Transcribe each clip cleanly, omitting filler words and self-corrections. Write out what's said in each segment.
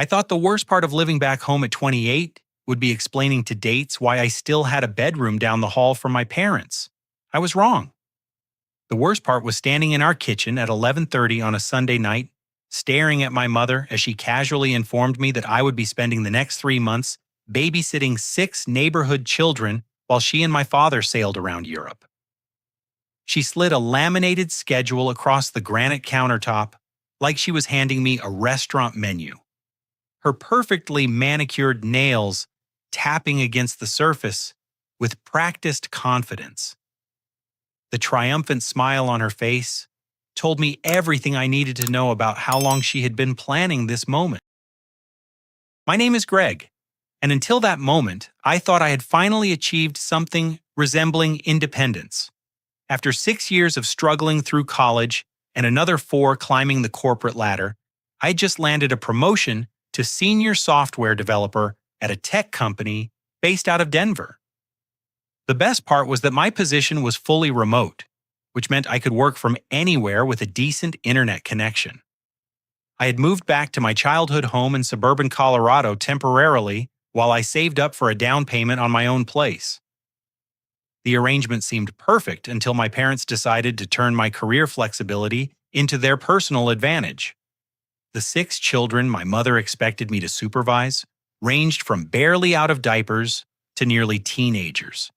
I thought the worst part of living back home at 28 would be explaining to dates why I still had a bedroom down the hall from my parents. I was wrong. The worst part was standing in our kitchen at 11:30 on a Sunday night, staring at my mother as she casually informed me that I would be spending the next 3 months babysitting 6 neighborhood children while she and my father sailed around Europe. She slid a laminated schedule across the granite countertop like she was handing me a restaurant menu. Her perfectly manicured nails tapping against the surface with practiced confidence. The triumphant smile on her face told me everything I needed to know about how long she had been planning this moment. My name is Greg, and until that moment, I thought I had finally achieved something resembling independence. After 6 years of struggling through college and another 4 climbing the corporate ladder, I just landed a promotion to senior software developer at a tech company based out of Denver. The best part was that my position was fully remote, which meant I could work from anywhere with a decent internet connection. I had moved back to my childhood home in suburban Colorado temporarily while I saved up for a down payment on my own place. The arrangement seemed perfect until my parents decided to turn my career flexibility into their personal advantage. The 6 children my mother expected me to supervise ranged from barely out of diapers to nearly teenagers.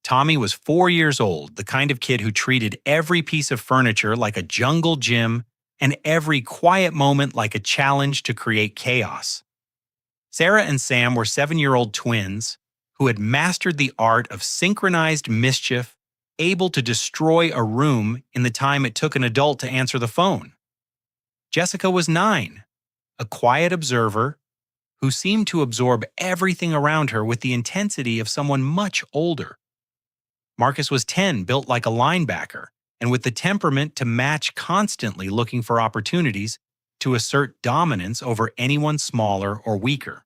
Tommy was 4 years old, the kind of kid who treated every piece of furniture like a jungle gym and every quiet moment like a challenge to create chaos. Sarah and Sam were 7-year-old twins who had mastered the art of synchronized mischief, able to destroy a room in the time it took an adult to answer the phone. Jessica was 9, a quiet observer who seemed to absorb everything around her with the intensity of someone much older. Marcus was 10, built like a linebacker, and with the temperament to match, constantly looking for opportunities to assert dominance over anyone smaller or weaker.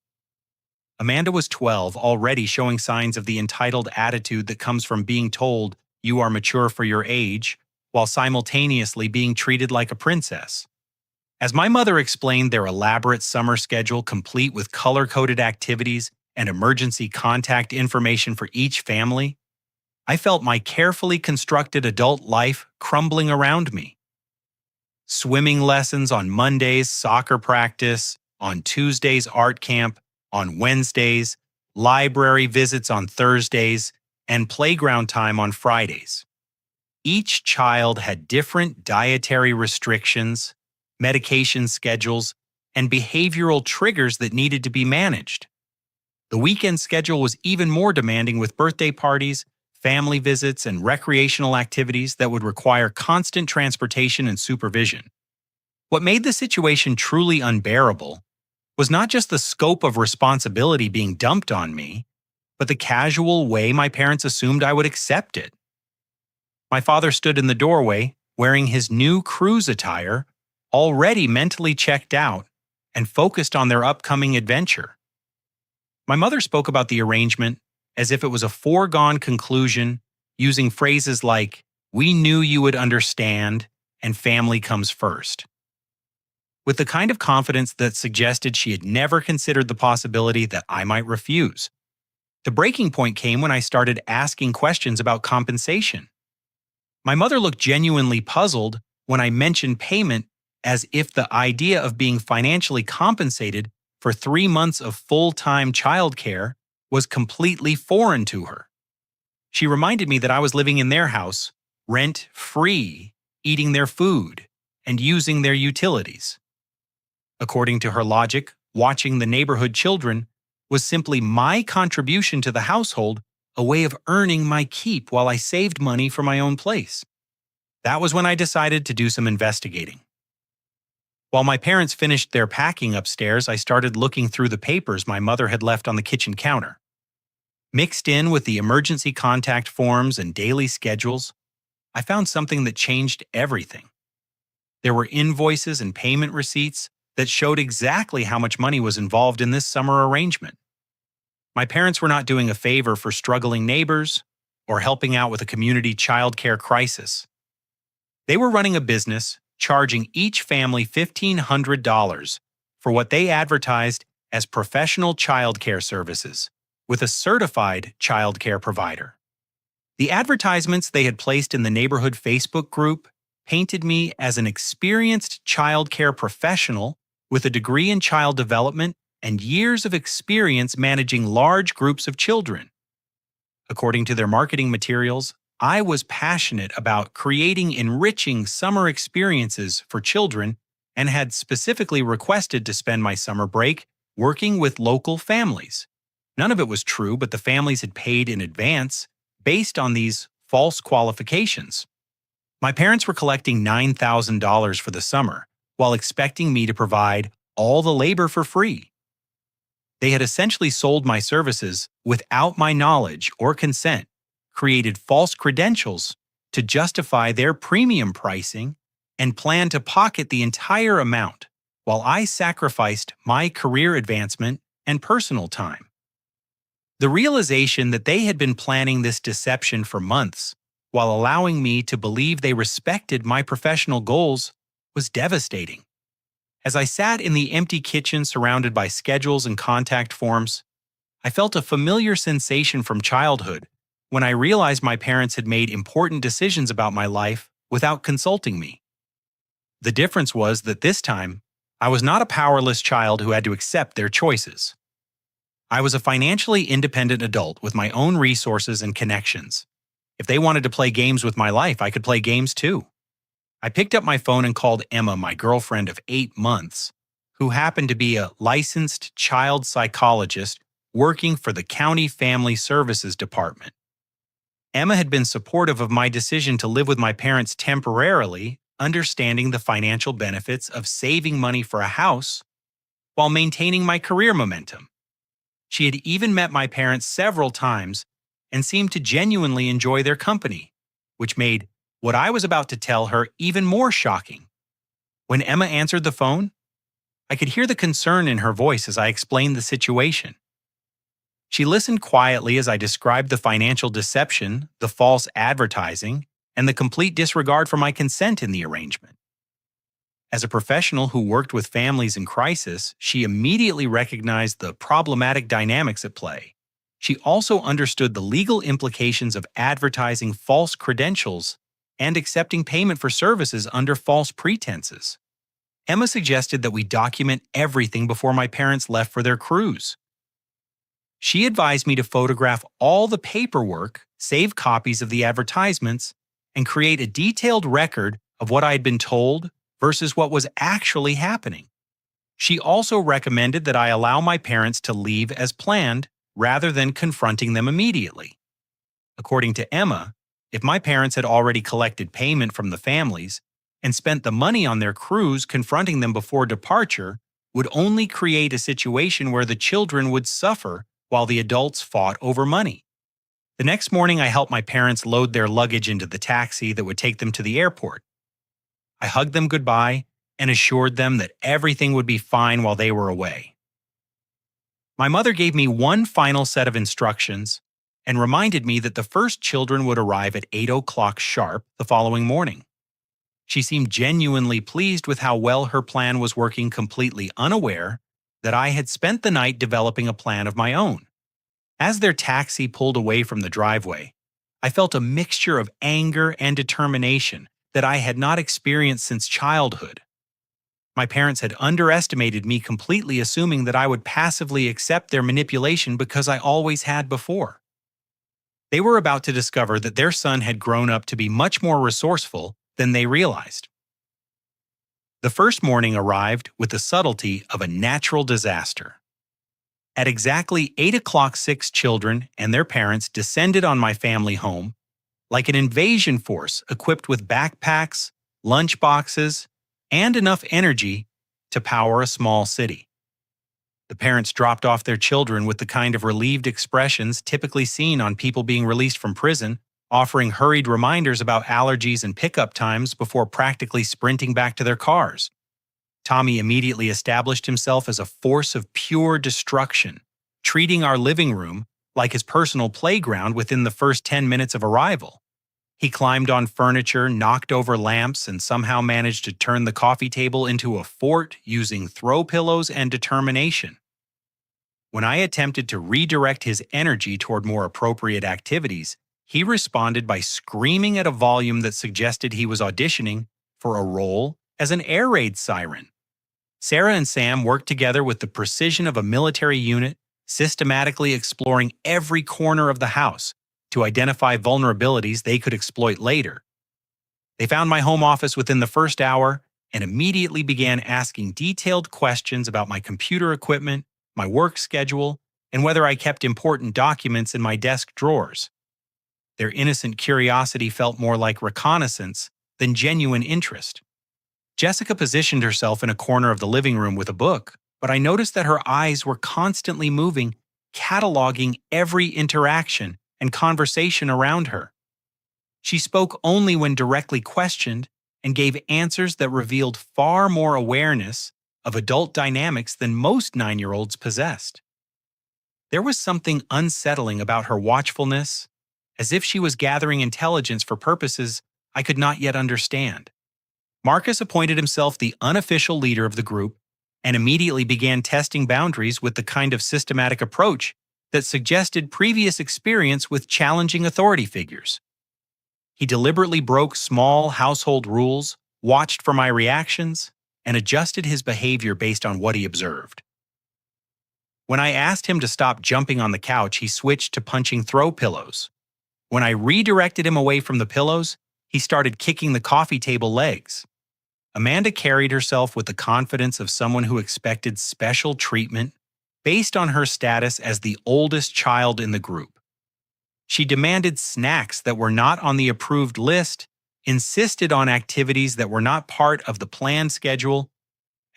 Amanda was 12, already showing signs of the entitled attitude that comes from being told you are mature for your age, while simultaneously being treated like a princess. As my mother explained their elaborate summer schedule complete with color-coded activities and emergency contact information for each family, I felt my carefully constructed adult life crumbling around me. Swimming lessons on Mondays, soccer practice, on Tuesdays, art camp, on Wednesdays, library visits on Thursdays, and playground time on Fridays. Each child had different dietary restrictions, medication schedules, and behavioral triggers that needed to be managed. The weekend schedule was even more demanding with birthday parties, family visits, and recreational activities that would require constant transportation and supervision. What made the situation truly unbearable was not just the scope of responsibility being dumped on me, but the casual way my parents assumed I would accept it. My father stood in the doorway, wearing his new cruise attire, already mentally checked out and focused on their upcoming adventure. My mother spoke about the arrangement as if it was a foregone conclusion, using phrases like, "We knew you would understand," and "family comes first." With the kind of confidence that suggested she had never considered the possibility that I might refuse. The breaking point came when I started asking questions about compensation. My mother looked genuinely puzzled when I mentioned payment, as if the idea of being financially compensated for 3 months of full-time childcare was completely foreign to her. She reminded me that I was living in their house, rent-free, eating their food, and using their utilities. According to her logic, watching the neighborhood children was simply my contribution to the household, a way of earning my keep while I saved money for my own place. That was when I decided to do some investigating. While my parents finished their packing upstairs, I started looking through the papers my mother had left on the kitchen counter. Mixed in with the emergency contact forms and daily schedules, I found something that changed everything. There were invoices and payment receipts that showed exactly how much money was involved in this summer arrangement. My parents were not doing a favor for struggling neighbors or helping out with a community childcare crisis. They were running a business, charging each family $1,500 for what they advertised as professional childcare services with a certified childcare provider. The advertisements they had placed in the neighborhood Facebook group painted me as an experienced childcare professional with a degree in child development and years of experience managing large groups of children. According to their marketing materials, I was passionate about creating enriching summer experiences for children and had specifically requested to spend my summer break working with local families. None of it was true, but the families had paid in advance based on these false qualifications. My parents were collecting $9,000 for the summer while expecting me to provide all the labor for free. They had essentially sold my services without my knowledge or consent, created false credentials to justify their premium pricing, and planned to pocket the entire amount while I sacrificed my career advancement and personal time. The realization that they had been planning this deception for months while allowing me to believe they respected my professional goals was devastating. As I sat in the empty kitchen surrounded by schedules and contact forms, I felt a familiar sensation from childhood when I realized my parents had made important decisions about my life without consulting me. The difference was that this time, I was not a powerless child who had to accept their choices. I was a financially independent adult with my own resources and connections. If they wanted to play games with my life, I could play games too. I picked up my phone and called Emma, my girlfriend of 8 months, who happened to be a licensed child psychologist working for the County Family Services Department. Emma had been supportive of my decision to live with my parents temporarily, understanding the financial benefits of saving money for a house while maintaining my career momentum. She had even met my parents several times and seemed to genuinely enjoy their company, which made what I was about to tell her even more shocking. When Emma answered the phone, I could hear the concern in her voice as I explained the situation. She listened quietly as I described the financial deception, the false advertising, and the complete disregard for my consent in the arrangement. As a professional who worked with families in crisis, she immediately recognized the problematic dynamics at play. She also understood the legal implications of advertising false credentials and accepting payment for services under false pretenses. Emma suggested that we document everything before my parents left for their cruise. She advised me to photograph all the paperwork, save copies of the advertisements, and create a detailed record of what I had been told versus what was actually happening. She also recommended that I allow my parents to leave as planned rather than confronting them immediately. According to Emma, if my parents had already collected payment from the families and spent the money on their cruise, confronting them before departure would only create a situation where the children would suffer while the adults fought over money. The next morning, I helped my parents load their luggage into the taxi that would take them to the airport. I hugged them goodbye and assured them that everything would be fine while they were away. My mother gave me one final set of instructions and reminded me that the first children would arrive at 8 o'clock sharp the following morning. She seemed genuinely pleased with how well her plan was working, completely unaware that I had spent the night developing a plan of my own. As their taxi pulled away from the driveway, I felt a mixture of anger and determination that I had not experienced since childhood. My parents had underestimated me, completely assuming that I would passively accept their manipulation because I always had before. They were about to discover that their son had grown up to be much more resourceful than they realized. The first morning arrived with the subtlety of a natural disaster. At exactly 8 o'clock, 6 children and their parents descended on my family home like an invasion force equipped with backpacks, lunch boxes, and enough energy to power a small city. The parents dropped off their children with the kind of relieved expressions typically seen on people being released from prison, offering hurried reminders about allergies and pickup times before practically sprinting back to their cars. Tommy immediately established himself as a force of pure destruction, treating our living room like his personal playground within the first 10 minutes of arrival. He climbed on furniture, knocked over lamps, and somehow managed to turn the coffee table into a fort using throw pillows and determination. When I attempted to redirect his energy toward more appropriate activities, he responded by screaming at a volume that suggested he was auditioning for a role as an air raid siren. Sarah and Sam worked together with the precision of a military unit, systematically exploring every corner of the house to identify vulnerabilities they could exploit later. They found my home office within the first hour and immediately began asking detailed questions about my computer equipment, my work schedule, and whether I kept important documents in my desk drawers. Their innocent curiosity felt more like reconnaissance than genuine interest. Jessica positioned herself in a corner of the living room with a book, but I noticed that her eyes were constantly moving, cataloging every interaction and conversation around her. She spoke only when directly questioned and gave answers that revealed far more awareness of adult dynamics than most 9-year-olds possessed. There was something unsettling about her watchfulness, as if she was gathering intelligence for purposes I could not yet understand. Marcus appointed himself the unofficial leader of the group and immediately began testing boundaries with the kind of systematic approach that suggested previous experience with challenging authority figures. He deliberately broke small household rules, watched for my reactions, and adjusted his behavior based on what he observed. When I asked him to stop jumping on the couch, he switched to punching throw pillows. When I redirected him away from the pillows, he started kicking the coffee table legs. Amanda carried herself with the confidence of someone who expected special treatment based on her status as the oldest child in the group. She demanded snacks that were not on the approved list, insisted on activities that were not part of the planned schedule,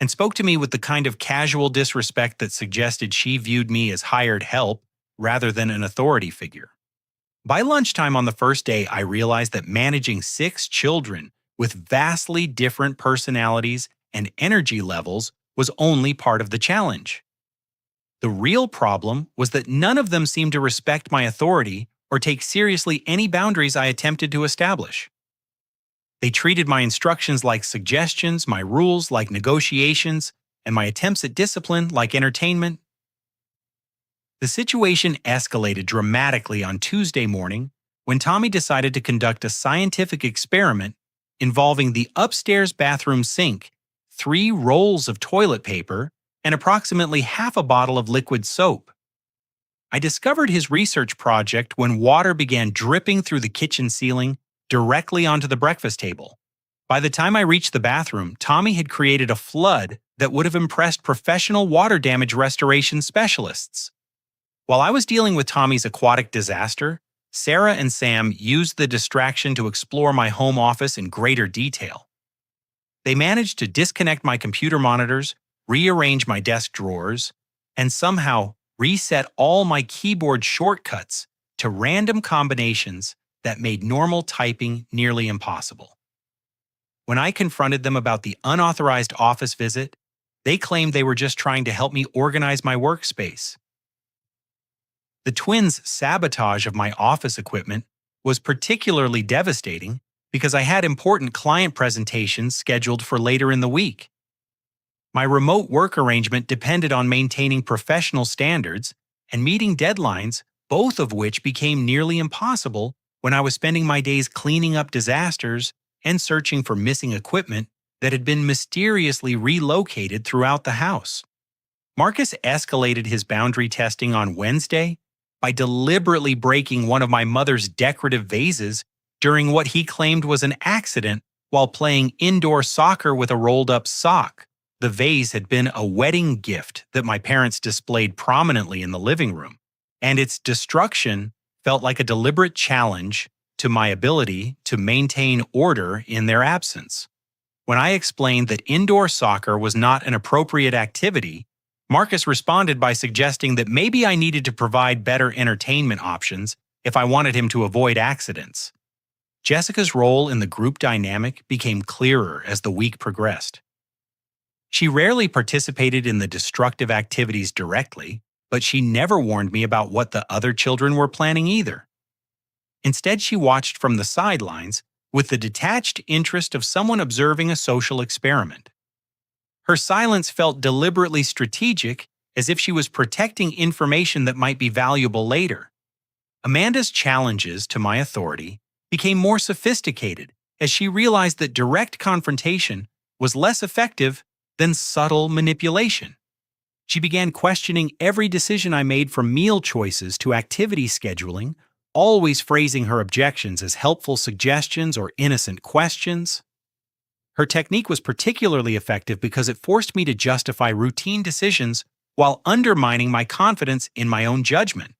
and spoke to me with the kind of casual disrespect that suggested she viewed me as hired help rather than an authority figure. By lunchtime on the first day, I realized that managing 6 children with vastly different personalities and energy levels was only part of the challenge. The real problem was that none of them seemed to respect my authority or take seriously any boundaries I attempted to establish. They treated my instructions like suggestions, my rules like negotiations, and my attempts at discipline like entertainment. The situation escalated dramatically on Tuesday morning when Tommy decided to conduct a scientific experiment involving the upstairs bathroom sink, 3 rolls of toilet paper, and approximately half a bottle of liquid soap. I discovered his research project when water began dripping through the kitchen ceiling directly onto the breakfast table. By the time I reached the bathroom, Tommy had created a flood that would have impressed professional water damage restoration specialists. While I was dealing with Tommy's aquatic disaster, Sarah and Sam used the distraction to explore my home office in greater detail. They managed to disconnect my computer monitors, rearrange my desk drawers, and somehow reset all my keyboard shortcuts to random combinations that made normal typing nearly impossible. When I confronted them about the unauthorized office visit, they claimed they were just trying to help me organize my workspace. The twins' sabotage of my office equipment was particularly devastating because I had important client presentations scheduled for later in the week. My remote work arrangement depended on maintaining professional standards and meeting deadlines, both of which became nearly impossible when I was spending my days cleaning up disasters and searching for missing equipment that had been mysteriously relocated throughout the house. Marcus escalated his boundary testing on Wednesday by deliberately breaking one of my mother's decorative vases during what he claimed was an accident while playing indoor soccer with a rolled-up sock. The vase had been a wedding gift that my parents displayed prominently in the living room, and its destruction felt like a deliberate challenge to my ability to maintain order in their absence. When I explained that indoor soccer was not an appropriate activity, Marcus responded by suggesting that maybe I needed to provide better entertainment options if I wanted him to avoid accidents. Jessica's role in the group dynamic became clearer as the week progressed. She rarely participated in the destructive activities directly, but she never warned me about what the other children were planning either. Instead, she watched from the sidelines with the detached interest of someone observing a social experiment. Her silence felt deliberately strategic, as if she was protecting information that might be valuable later. Amanda's challenges to my authority became more sophisticated as she realized that direct confrontation was less effective than subtle manipulation. She began questioning every decision I made, from meal choices to activity scheduling, always phrasing her objections as helpful suggestions or innocent questions. Her technique was particularly effective because it forced me to justify routine decisions while undermining my confidence in my own judgment.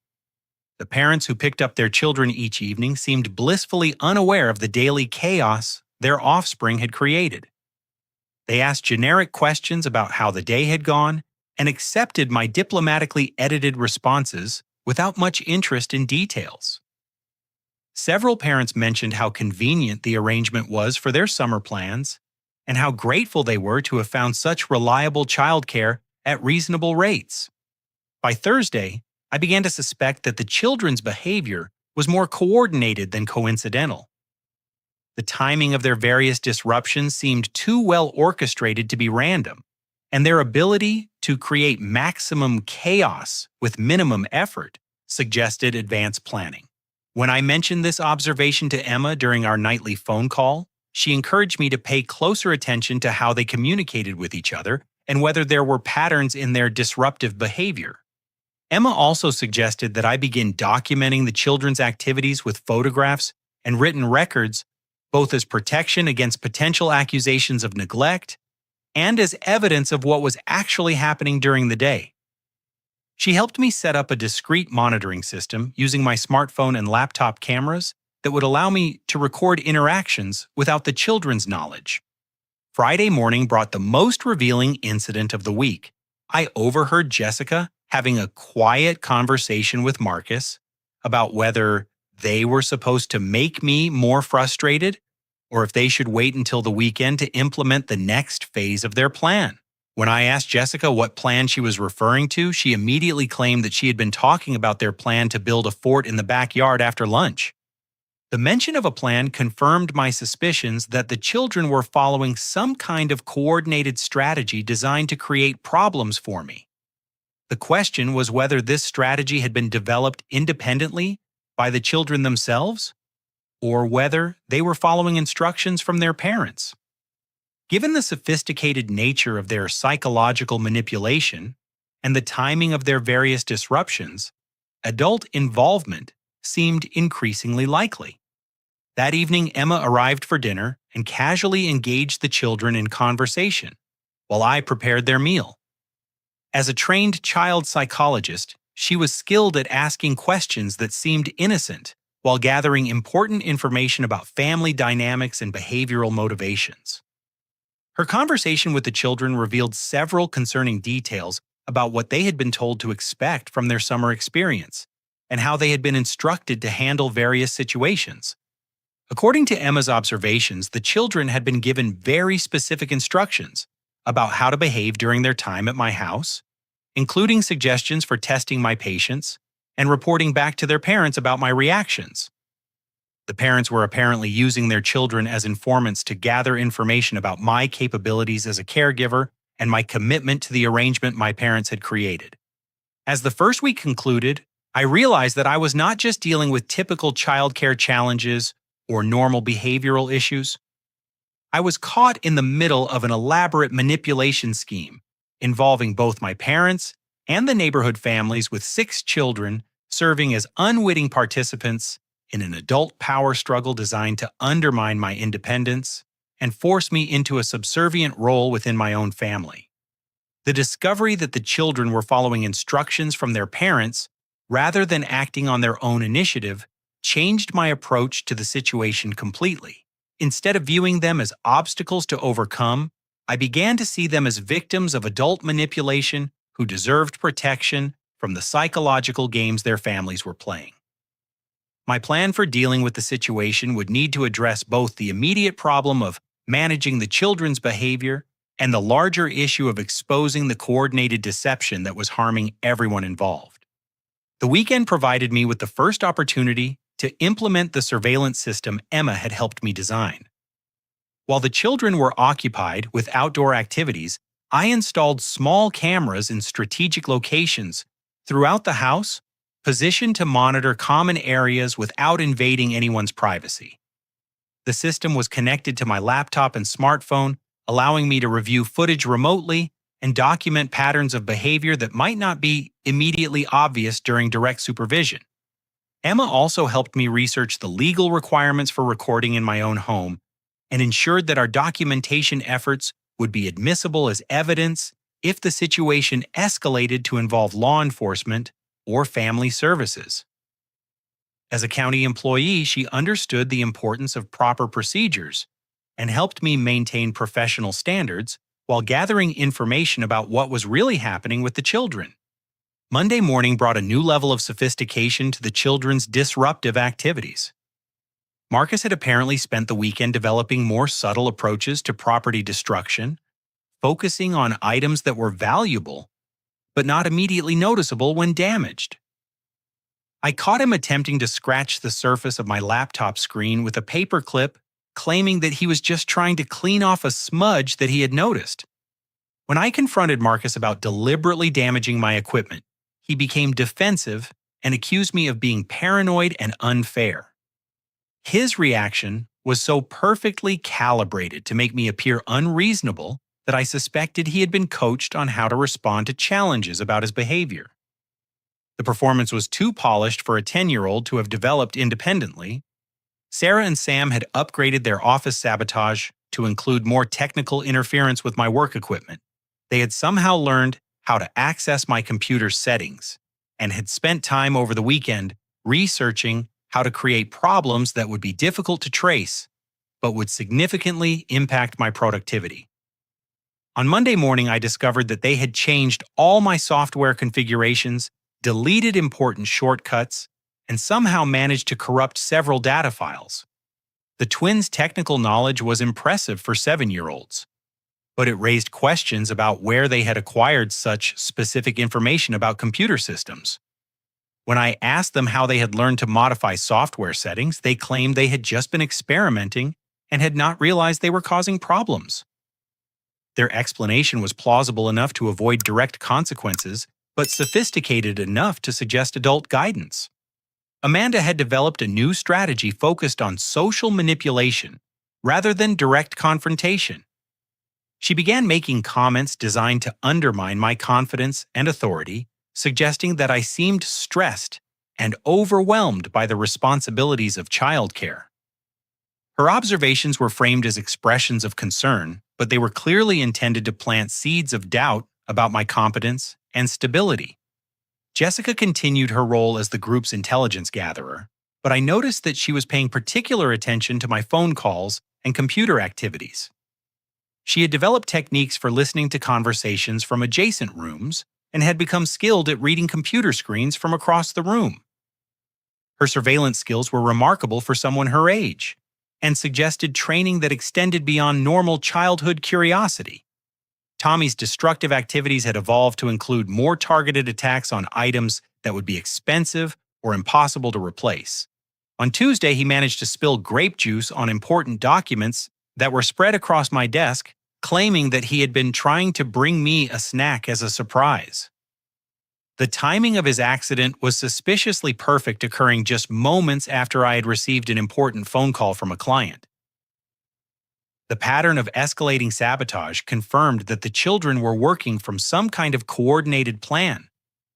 The parents who picked up their children each evening seemed blissfully unaware of the daily chaos their offspring had created. They asked generic questions about how the day had gone and accepted my diplomatically edited responses without much interest in details. Several parents mentioned how convenient the arrangement was for their summer plans and how grateful they were to have found such reliable childcare at reasonable rates. By Thursday, I began to suspect that the children's behavior was more coordinated than coincidental. The timing of their various disruptions seemed too well orchestrated to be random, and their ability to create maximum chaos with minimum effort suggested advanced planning. When I mentioned this observation to Emma during our nightly phone call, she encouraged me to pay closer attention to how they communicated with each other and whether there were patterns in their disruptive behavior. Emma also suggested that I begin documenting the children's activities with photographs and written records, both as protection against potential accusations of neglect and as evidence of what was actually happening during the day. She helped me set up a discrete monitoring system using my smartphone and laptop cameras that would allow me to record interactions without the children's knowledge. Friday morning brought the most revealing incident of the week. I overheard Jessica having a quiet conversation with Marcus about whether they were supposed to make me more frustrated or if they should wait until the weekend to implement the next phase of their plan. When I asked Jessica what plan she was referring to, she immediately claimed that she had been talking about their plan to build a fort in the backyard after lunch. The mention of a plan confirmed my suspicions that the children were following some kind of coordinated strategy designed to create problems for me. The question was whether this strategy had been developed independently by the children themselves, or whether they were following instructions from their parents. Given the sophisticated nature of their psychological manipulation and the timing of their various disruptions, adult involvement seemed increasingly likely. That evening, Emma arrived for dinner and casually engaged the children in conversation while I prepared their meal. As a trained child psychologist, she was skilled at asking questions that seemed innocent while gathering important information about family dynamics and behavioral motivations. Her conversation with the children revealed several concerning details about what they had been told to expect from their summer experience and how they had been instructed to handle various situations. According to Emma's observations, the children had been given very specific instructions about how to behave during their time at my house, including suggestions for testing my patience and reporting back to their parents about my reactions. The parents were apparently using their children as informants to gather information about my capabilities as a caregiver and my commitment to the arrangement my parents had created. As the first week concluded, I realized that I was not just dealing with typical childcare challenges or normal behavioral issues. I was caught in the middle of an elaborate manipulation scheme involving both my parents and the neighborhood families, with 6 children serving as unwitting participants in an adult power struggle designed to undermine my independence and force me into a subservient role within my own family. The discovery that the children were following instructions from their parents rather than acting on their own initiative changed my approach to the situation completely. Instead of viewing them as obstacles to overcome, I began to see them as victims of adult manipulation who deserved protection from the psychological games their families were playing. My plan for dealing with the situation would need to address both the immediate problem of managing the children's behavior and the larger issue of exposing the coordinated deception that was harming everyone involved. The weekend provided me with the first opportunity to implement the surveillance system Emma had helped me design. While the children were occupied with outdoor activities, I installed small cameras in strategic locations throughout the house, positioned to monitor common areas without invading anyone's privacy. The system was connected to my laptop and smartphone, allowing me to review footage remotely and document patterns of behavior that might not be immediately obvious during direct supervision. Emma also helped me research the legal requirements for recording in my own home and ensured that our documentation efforts would be admissible as evidence if the situation escalated to involve law enforcement or family services. As a county employee, she understood the importance of proper procedures and helped me maintain professional standards while gathering information about what was really happening with the children. Monday morning brought a new level of sophistication to the children's disruptive activities. Marcus had apparently spent the weekend developing more subtle approaches to property destruction, focusing on items that were valuable but not immediately noticeable when damaged. I caught him attempting to scratch the surface of my laptop screen with a paper clip, claiming that he was just trying to clean off a smudge that he had noticed. When I confronted Marcus about deliberately damaging my equipment, he became defensive and accused me of being paranoid and unfair. His reaction was so perfectly calibrated to make me appear unreasonable that I suspected he had been coached on how to respond to challenges about his behavior. The performance was too polished for a 10-year-old to have developed independently. Sarah and Sam had upgraded their office sabotage to include more technical interference with my work equipment. They had somehow learned how to access my computer's settings and had spent time over the weekend researching how to create problems that would be difficult to trace but would significantly impact my productivity. On Monday morning, I discovered that they had changed all my software configurations, deleted important shortcuts, and somehow managed to corrupt several data files. The twins' technical knowledge was impressive for 7-year-olds, but it raised questions about where they had acquired such specific information about computer systems. When I asked them how they had learned to modify software settings, they claimed they had just been experimenting and had not realized they were causing problems. Their explanation was plausible enough to avoid direct consequences, but sophisticated enough to suggest adult guidance. Amanda had developed a new strategy focused on social manipulation rather than direct confrontation. She began making comments designed to undermine my confidence and authority, suggesting that I seemed stressed and overwhelmed by the responsibilities of childcare. Her observations were framed as expressions of concern, but they were clearly intended to plant seeds of doubt about my competence and stability. Jessica continued her role as the group's intelligence gatherer, but I noticed that she was paying particular attention to my phone calls and computer activities. She had developed techniques for listening to conversations from adjacent rooms and had become skilled at reading computer screens from across the room. Her surveillance skills were remarkable for someone her age and suggested training that extended beyond normal childhood curiosity. Tommy's destructive activities had evolved to include more targeted attacks on items that would be expensive or impossible to replace. On Tuesday, he managed to spill grape juice on important documents that were spread across my desk, claiming that he had been trying to bring me a snack as a surprise. The timing of his accident was suspiciously perfect, occurring just moments after I had received an important phone call from a client. The pattern of escalating sabotage confirmed that the children were working from some kind of coordinated plan,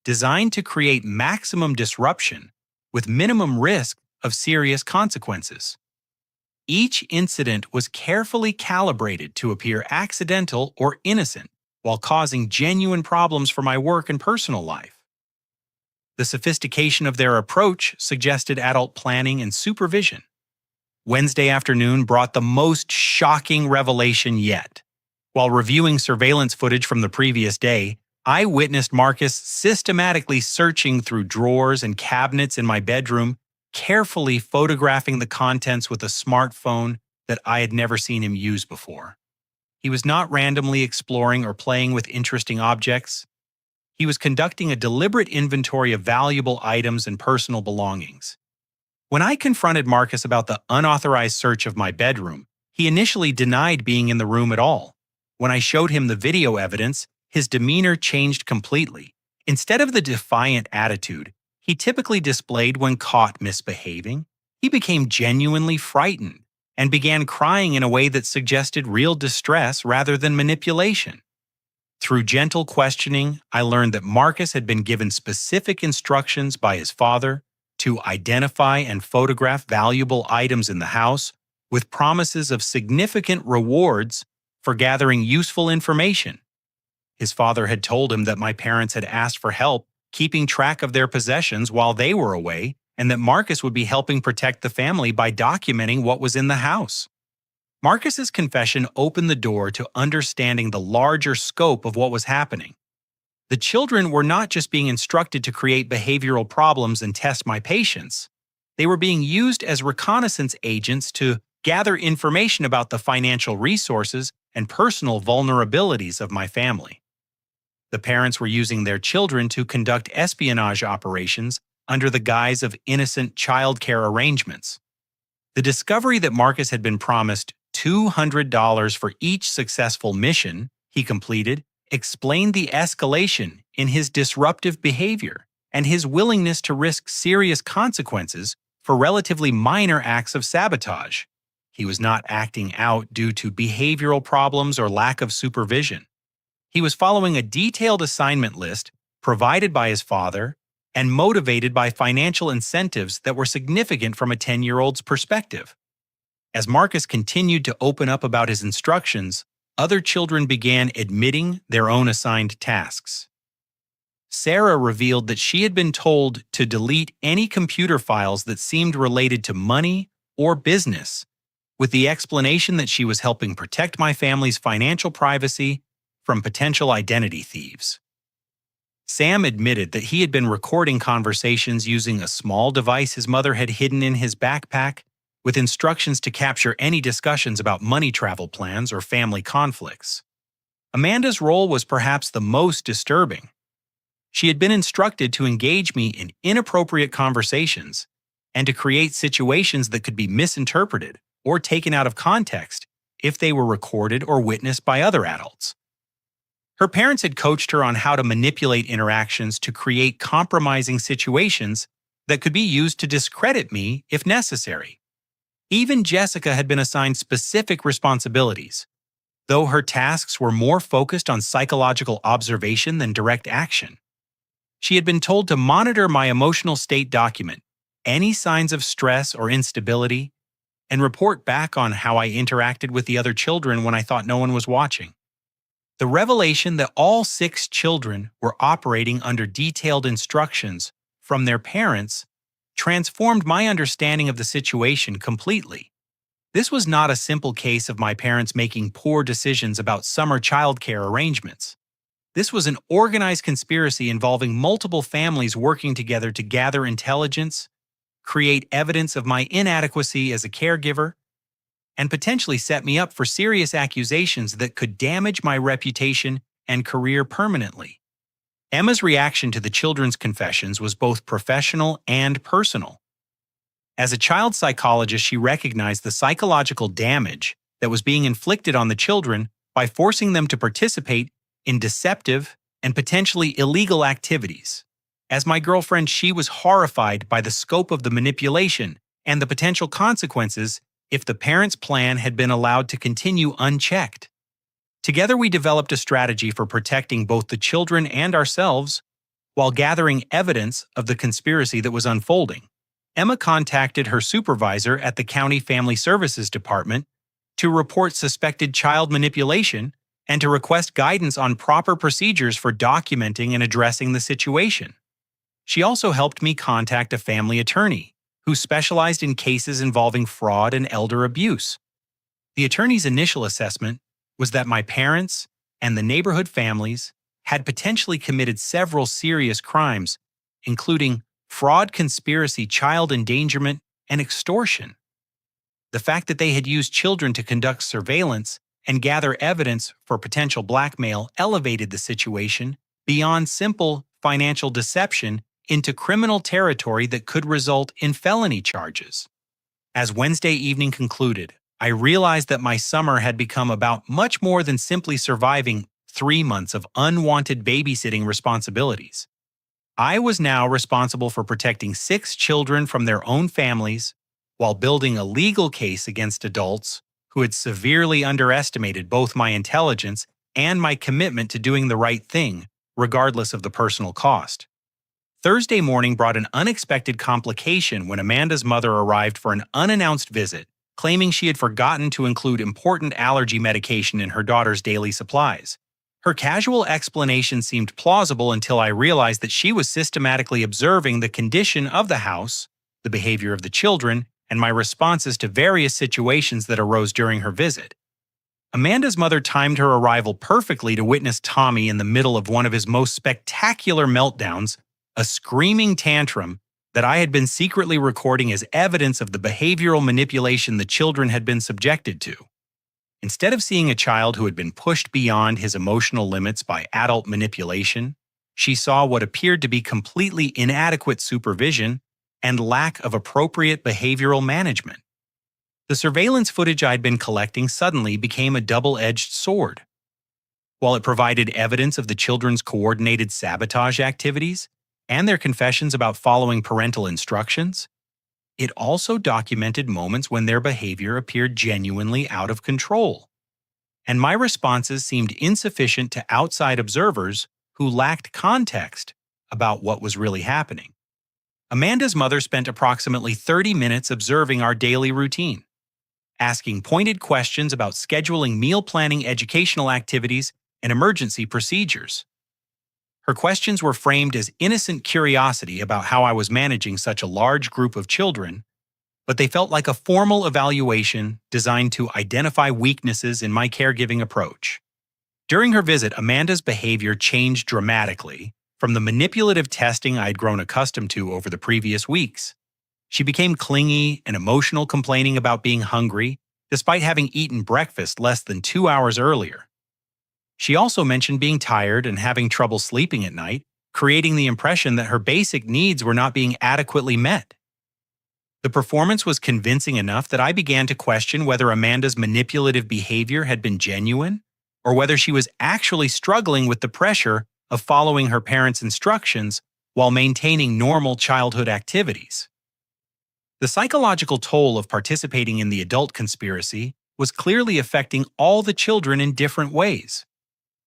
designed to create maximum disruption with minimum risk of serious consequences. Each incident was carefully calibrated to appear accidental or innocent, while causing genuine problems for my work and personal life. The sophistication of their approach suggested adult planning and supervision. Wednesday afternoon brought the most shocking revelation yet. While reviewing surveillance footage from the previous day, I witnessed Marcus systematically searching through drawers and cabinets in my bedroom, carefully photographing the contents with a smartphone that I had never seen him use before. He was not randomly exploring or playing with interesting objects. He was conducting a deliberate inventory of valuable items and personal belongings. When I confronted Marcus about the unauthorized search of my bedroom, he initially denied being in the room at all. When I showed him the video evidence, his demeanor changed completely. Instead of the defiant attitude he typically displayed when caught misbehaving, he became genuinely frightened and began crying in a way that suggested real distress rather than manipulation. Through gentle questioning, I learned that Marcus had been given specific instructions by his father to identify and photograph valuable items in the house, with promises of significant rewards for gathering useful information. His father had told him that my parents had asked for help keeping track of their possessions while they were away, and that Marcus would be helping protect the family by documenting what was in the house. Marcus's confession opened the door to understanding the larger scope of what was happening. The children were not just being instructed to create behavioral problems and test my patience. They were being used as reconnaissance agents to gather information about the financial resources and personal vulnerabilities of my family. The parents were using their children to conduct espionage operations under the guise of innocent childcare arrangements. The discovery that Marcus had been promised $200 for each successful mission he completed explained the escalation in his disruptive behavior and his willingness to risk serious consequences for relatively minor acts of sabotage. He was not acting out due to behavioral problems or lack of supervision. He was following a detailed assignment list provided by his father and motivated by financial incentives that were significant from a 10-year-old's perspective. As Marcus continued to open up about his instructions, other children began admitting their own assigned tasks. Sarah revealed that she had been told to delete any computer files that seemed related to money or business, with the explanation that she was helping protect my family's financial privacy from potential identity thieves. Sam admitted that he had been recording conversations using a small device his mother had hidden in his backpack, with instructions to capture any discussions about money travel plans or family conflicts. Amanda's role was perhaps the most disturbing. She had been instructed to engage me in inappropriate conversations and to create situations that could be misinterpreted or taken out of context if they were recorded or witnessed by other adults. Her parents had coached her on how to manipulate interactions to create compromising situations that could be used to discredit me if necessary. Even Jessica had been assigned specific responsibilities, though her tasks were more focused on psychological observation than direct action. She had been told to monitor my emotional state, document any signs of stress or instability, and report back on how I interacted with the other children when I thought no one was watching. The revelation that all 6 children were operating under detailed instructions from their parents transformed my understanding of the situation completely. This was not a simple case of my parents making poor decisions about summer childcare arrangements. This was an organized conspiracy involving multiple families working together to gather intelligence, create evidence of my inadequacy as a caregiver, and potentially set me up for serious accusations that could damage my reputation and career permanently. Emma's reaction to the children's confessions was both professional and personal. As a child psychologist, she recognized the psychological damage that was being inflicted on the children by forcing them to participate in deceptive and potentially illegal activities. As my girlfriend, she was horrified by the scope of the manipulation and the potential consequences if the parents' plan had been allowed to continue unchecked. Together, we developed a strategy for protecting both the children and ourselves while gathering evidence of the conspiracy that was unfolding. Emma contacted her supervisor at the County Family Services Department to report suspected child manipulation and to request guidance on proper procedures for documenting and addressing the situation. She also helped me contact a family attorney who specialized in cases involving fraud and elder abuse. The attorney's initial assessment was that my parents and the neighborhood families had potentially committed several serious crimes, including fraud, conspiracy, child endangerment, and extortion. The fact that they had used children to conduct surveillance and gather evidence for potential blackmail elevated the situation beyond simple financial deception into criminal territory that could result in felony charges. As Wednesday evening concluded, I realized that my summer had become about much more than simply surviving 3 months of unwanted babysitting responsibilities. I was now responsible for protecting 6 children from their own families while building a legal case against adults who had severely underestimated both my intelligence and my commitment to doing the right thing, regardless of the personal cost. Thursday morning brought an unexpected complication when Amanda's mother arrived for an unannounced visit, claiming she had forgotten to include important allergy medication in her daughter's daily supplies. Her casual explanation seemed plausible until I realized that she was systematically observing the condition of the house, the behavior of the children, and my responses to various situations that arose during her visit. Amanda's mother timed her arrival perfectly to witness Tommy in the middle of one of his most spectacular meltdowns, a screaming tantrum that I had been secretly recording as evidence of the behavioral manipulation the children had been subjected to. Instead of seeing a child who had been pushed beyond his emotional limits by adult manipulation, she saw what appeared to be completely inadequate supervision and lack of appropriate behavioral management. The surveillance footage I'd been collecting suddenly became a double-edged sword. While it provided evidence of the children's coordinated sabotage activities and their confessions about following parental instructions, it also documented moments when their behavior appeared genuinely out of control. And my responses seemed insufficient to outside observers who lacked context about what was really happening. Amanda's mother spent approximately 30 minutes observing our daily routine, asking pointed questions about scheduling meal planning, educational activities, and emergency procedures. Her questions were framed as innocent curiosity about how I was managing such a large group of children, but they felt like a formal evaluation designed to identify weaknesses in my caregiving approach. During her visit, Amanda's behavior changed dramatically from the manipulative testing I had grown accustomed to over the previous weeks. She became clingy and emotional, complaining about being hungry, despite having eaten breakfast less than 2 hours earlier. She also mentioned being tired and having trouble sleeping at night, creating the impression that her basic needs were not being adequately met. The performance was convincing enough that I began to question whether Amanda's manipulative behavior had been genuine, or whether she was actually struggling with the pressure of following her parents' instructions while maintaining normal childhood activities. The psychological toll of participating in the adult conspiracy was clearly affecting all the children in different ways.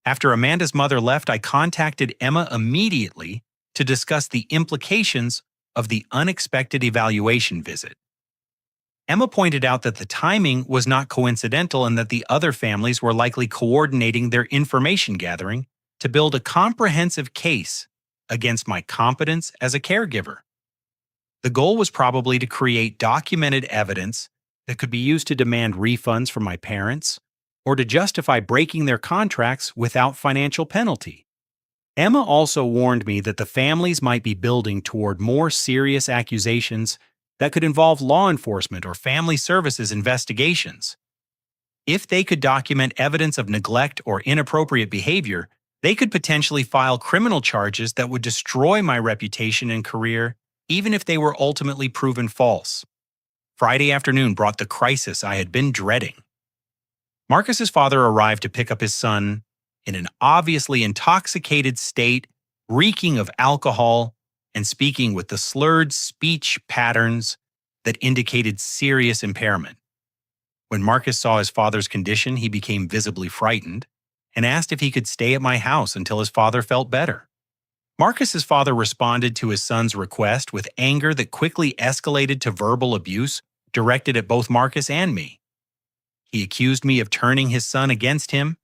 After Amanda's mother left, I contacted Emma immediately to discuss the implications of the unexpected evaluation visit. Emma pointed out that the timing was not coincidental and that the other families were likely coordinating their information gathering to build a comprehensive case against my competence as a caregiver. The goal was probably to create documented evidence that could be used to demand refunds from my parents or to justify breaking their contracts without financial penalty. Emma also warned me that the families might be building toward more serious accusations that could involve law enforcement or family services investigations. If they could document evidence of neglect or inappropriate behavior, they could potentially file criminal charges that would destroy my reputation and career, even if they were ultimately proven false. Friday afternoon brought the crisis I had been dreading. Marcus's father arrived to pick up his son in an obviously intoxicated state, reeking of alcohol, and speaking with the slurred speech patterns that indicated serious impairment. When Marcus saw his father's condition, he became visibly frightened and asked if he could stay at my house until his father felt better. Marcus's father responded to his son's request with anger that quickly escalated to verbal abuse directed at both Marcus and me. He accused me of turning his son against him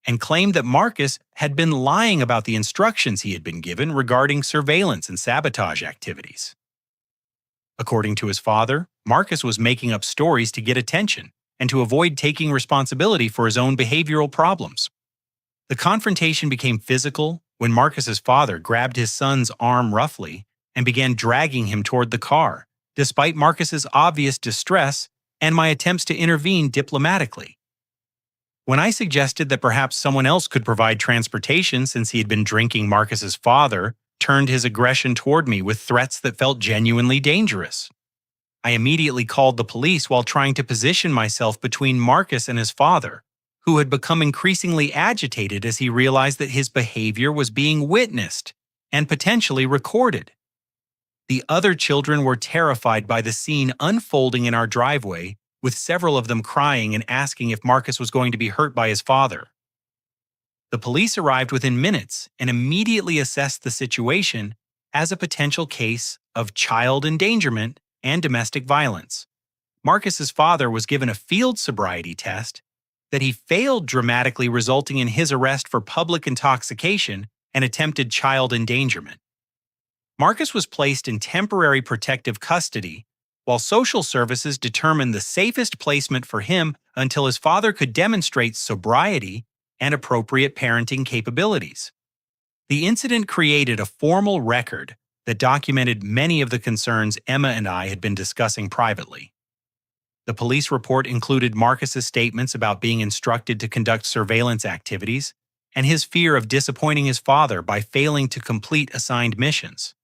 and claimed that Marcus had been lying about the instructions he had been given regarding surveillance and sabotage activities. According to his father, Marcus was making up stories to get attention and to avoid taking responsibility for his own behavioral problems. The confrontation became physical when Marcus's father grabbed his son's arm roughly and began dragging him toward the car, despite Marcus's obvious distress and my attempts to intervene diplomatically. When I suggested that perhaps someone else could provide transportation since he had been drinking, Marcus's father turned his aggression toward me with threats that felt genuinely dangerous. I immediately called the police while trying to position myself between Marcus and his father, who had become increasingly agitated as he realized that his behavior was being witnessed and potentially recorded. The other children were terrified by the scene unfolding in our driveway, with several of them crying and asking if Marcus was going to be hurt by his father. The police arrived within minutes and immediately assessed the situation as a potential case of child endangerment and domestic violence. Marcus's father was given a field sobriety test that he failed dramatically, resulting in his arrest for public intoxication and attempted child endangerment. Marcus was placed in temporary protective custody, while social services determined the safest placement for him until his father could demonstrate sobriety and appropriate parenting capabilities. The incident created a formal record that documented many of the concerns Emma and I had been discussing privately. The police report included Marcus's statements about being instructed to conduct surveillance activities and his fear of disappointing his father by failing to complete assigned missions.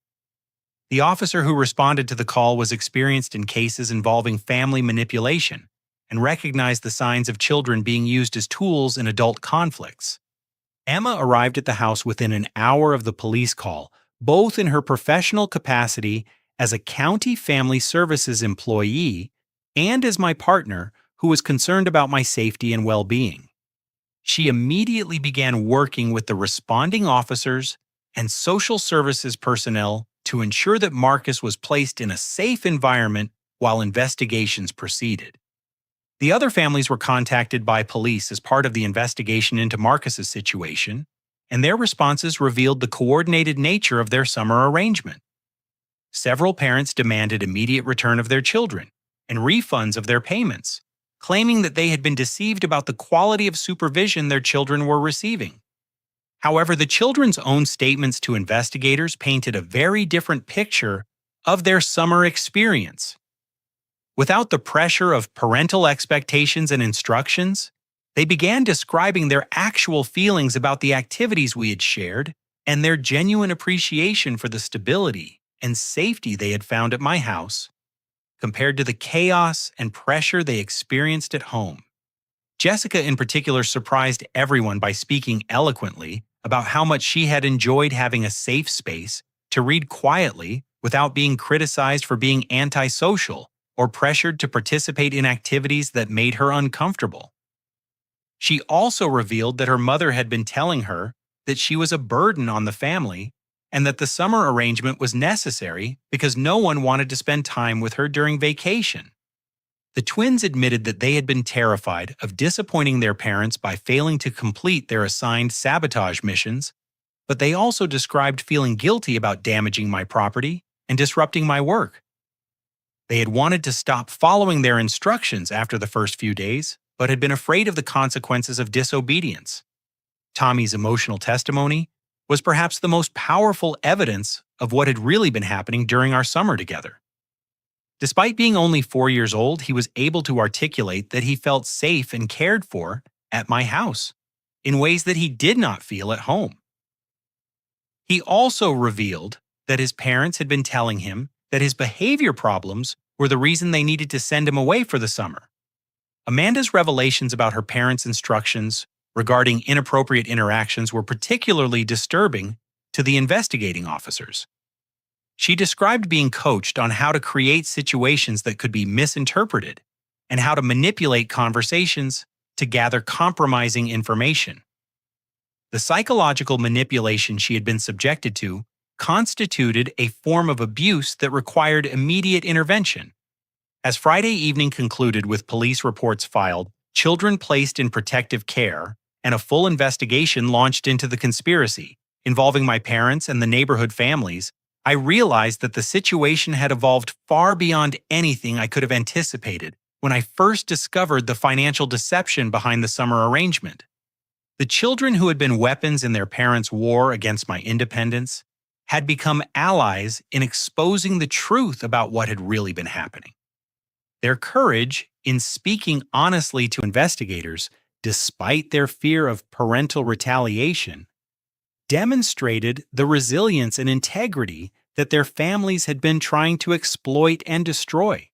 The officer who responded to the call was experienced in cases involving family manipulation and recognized the signs of children being used as tools in adult conflicts. Emma arrived at the house within an hour of the police call, both in her professional capacity as a county family services employee and as my partner who was concerned about my safety and well-being. She immediately began working with the responding officers and social services personnel to ensure that Marcus was placed in a safe environment while investigations proceeded. The other families were contacted by police as part of the investigation into Marcus's situation, and their responses revealed the coordinated nature of their summer arrangement. Several parents demanded immediate return of their children and refunds of their payments, claiming that they had been deceived about the quality of supervision their children were receiving. However, the children's own statements to investigators painted a very different picture of their summer experience. Without the pressure of parental expectations and instructions, they began describing their actual feelings about the activities we had shared and their genuine appreciation for the stability and safety they had found at my house, compared to the chaos and pressure they experienced at home. Jessica in particular surprised everyone by speaking eloquently about how much she had enjoyed having a safe space to read quietly without being criticized for being antisocial or pressured to participate in activities that made her uncomfortable. She also revealed that her mother had been telling her that she was a burden on the family and that the summer arrangement was necessary because no one wanted to spend time with her during vacation. The twins admitted that they had been terrified of disappointing their parents by failing to complete their assigned sabotage missions, but they also described feeling guilty about damaging my property and disrupting my work. They had wanted to stop following their instructions after the first few days, but had been afraid of the consequences of disobedience. Tommy's emotional testimony was perhaps the most powerful evidence of what had really been happening during our summer together. Despite being only 4 years old, he was able to articulate that he felt safe and cared for at my house in ways that he did not feel at home. He also revealed that his parents had been telling him that his behavior problems were the reason they needed to send him away for the summer. Amanda's revelations about her parents' instructions regarding inappropriate interactions were particularly disturbing to the investigating officers. She described being coached on how to create situations that could be misinterpreted and how to manipulate conversations to gather compromising information. The psychological manipulation she had been subjected to constituted a form of abuse that required immediate intervention. As Friday evening concluded with police reports filed, children placed in protective care, and a full investigation launched into the conspiracy involving my parents and the neighborhood families, I realized that the situation had evolved far beyond anything I could have anticipated when I first discovered the financial deception behind the summer arrangement. The children who had been weapons in their parents' war against my independence had become allies in exposing the truth about what had really been happening. Their courage in speaking honestly to investigators, despite their fear of parental retaliation, demonstrated the resilience and integrity that their families had been trying to exploit and destroy.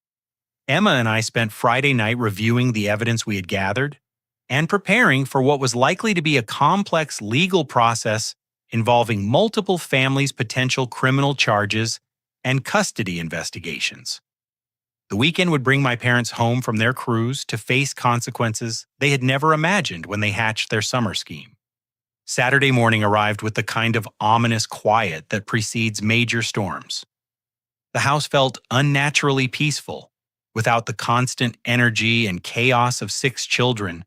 Emma and I spent Friday night reviewing the evidence we had gathered and preparing for what was likely to be a complex legal process involving multiple families' potential criminal charges and custody investigations. The weekend would bring my parents home from their cruise to face consequences they had never imagined when they hatched their summer scheme. Saturday morning arrived with the kind of ominous quiet that precedes major storms. The house felt unnaturally peaceful, without the constant energy and chaos of 6 children.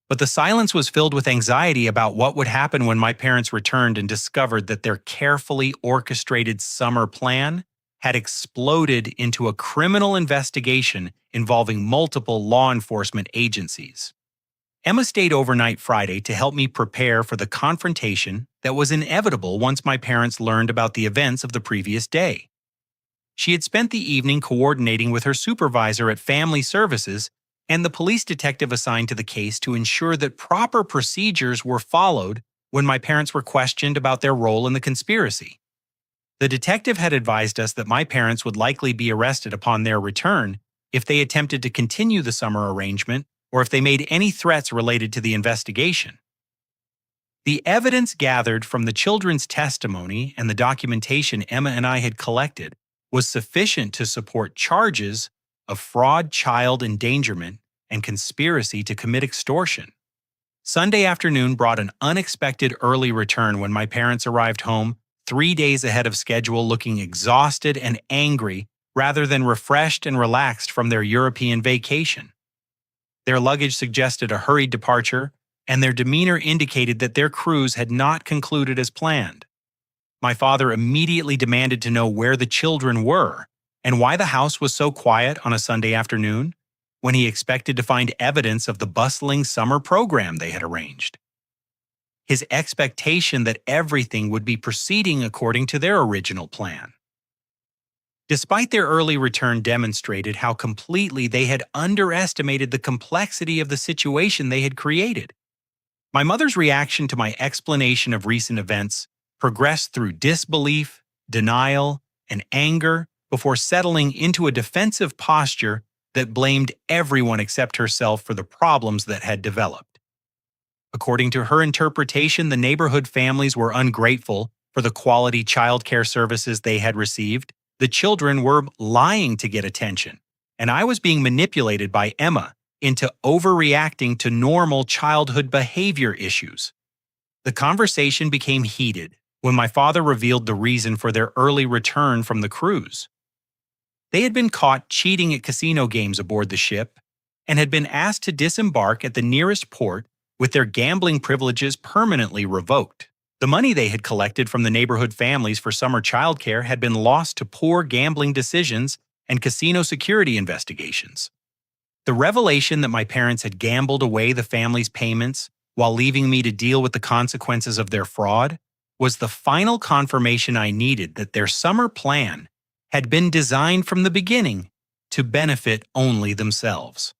But the silence was filled with anxiety about what would happen when my parents returned and discovered that their carefully orchestrated summer plan had exploded into a criminal investigation involving multiple law enforcement agencies. Emma stayed overnight Friday to help me prepare for the confrontation that was inevitable once my parents learned about the events of the previous day. She had spent the evening coordinating with her supervisor at Family Services and the police detective assigned to the case to ensure that proper procedures were followed when my parents were questioned about their role in the conspiracy. The detective had advised us that my parents would likely be arrested upon their return if they attempted to continue the summer arrangement or if they made any threats related to the investigation. The evidence gathered from the children's testimony and the documentation Emma and I had collected was sufficient to support charges of fraud, child endangerment, and conspiracy to commit extortion. Sunday afternoon brought an unexpected early return when my parents arrived home 3 days ahead of schedule, looking exhausted and angry rather than refreshed and relaxed from their European vacation. Their luggage suggested a hurried departure, and their demeanor indicated that their cruise had not concluded as planned. My father immediately demanded to know where the children were and why the house was so quiet on a Sunday afternoon when he expected to find evidence of the bustling summer program they had arranged. His expectation that everything would be proceeding according to their original plan. Despite their early return demonstrated how completely they had underestimated the complexity of the situation they had created. My mother's reaction to my explanation of recent events progressed through disbelief, denial, and anger before settling into a defensive posture that blamed everyone except herself for the problems that had developed. According to her interpretation, the neighborhood families were ungrateful for the quality childcare services they had received. The children were lying to get attention, and I was being manipulated by Emma into overreacting to normal childhood behavior issues. The conversation became heated when my father revealed the reason for their early return from the cruise. They had been caught cheating at casino games aboard the ship and had been asked to disembark at the nearest port with their gambling privileges permanently revoked. The money they had collected from the neighborhood families for summer childcare had been lost to poor gambling decisions and casino security investigations. The revelation that my parents had gambled away the family's payments while leaving me to deal with the consequences of their fraud was the final confirmation I needed that their summer plan had been designed from the beginning to benefit only themselves.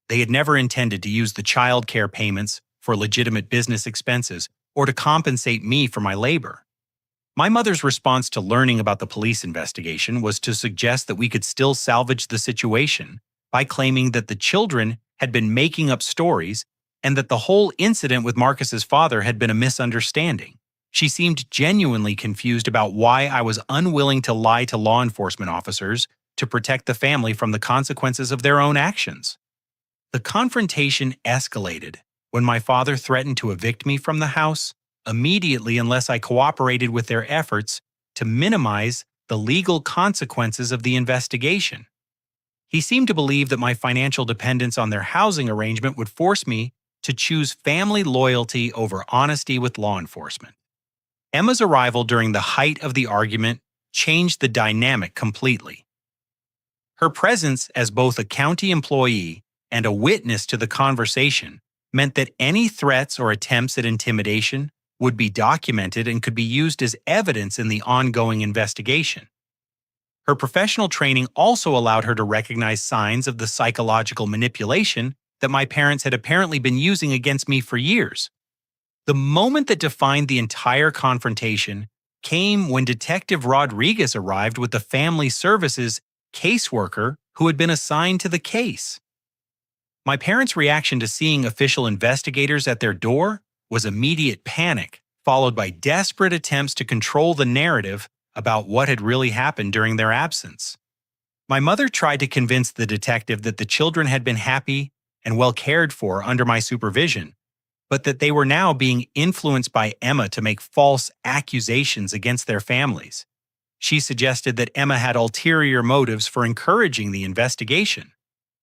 They had never intended to use the child care payments for legitimate business expenses or to compensate me for my labor. My mother's response to learning about the police investigation was to suggest that we could still salvage the situation by claiming that the children had been making up stories and that the whole incident with Marcus's father had been a misunderstanding. She seemed genuinely confused about why I was unwilling to lie to law enforcement officers to protect the family from the consequences of their own actions. The confrontation escalated when my father threatened to evict me from the house immediately unless I cooperated with their efforts to minimize the legal consequences of the investigation. He seemed to believe that my financial dependence on their housing arrangement would force me to choose family loyalty over honesty with law enforcement. Emma's arrival during the height of the argument changed the dynamic completely. Her presence as both a county employee and a witness to the conversation meant that any threats or attempts at intimidation would be documented and could be used as evidence in the ongoing investigation. Her professional training also allowed her to recognize signs of the psychological manipulation that my parents had apparently been using against me for years. The moment that defined the entire confrontation came when Detective Rodriguez arrived with the family services caseworker who had been assigned to the case. My parents' reaction to seeing official investigators at their door was immediate panic, followed by desperate attempts to control the narrative about what had really happened during their absence. My mother tried to convince the detective that the children had been happy and well cared for under my supervision, but that they were now being influenced by Emma to make false accusations against their families. She suggested that Emma had ulterior motives for encouraging the investigation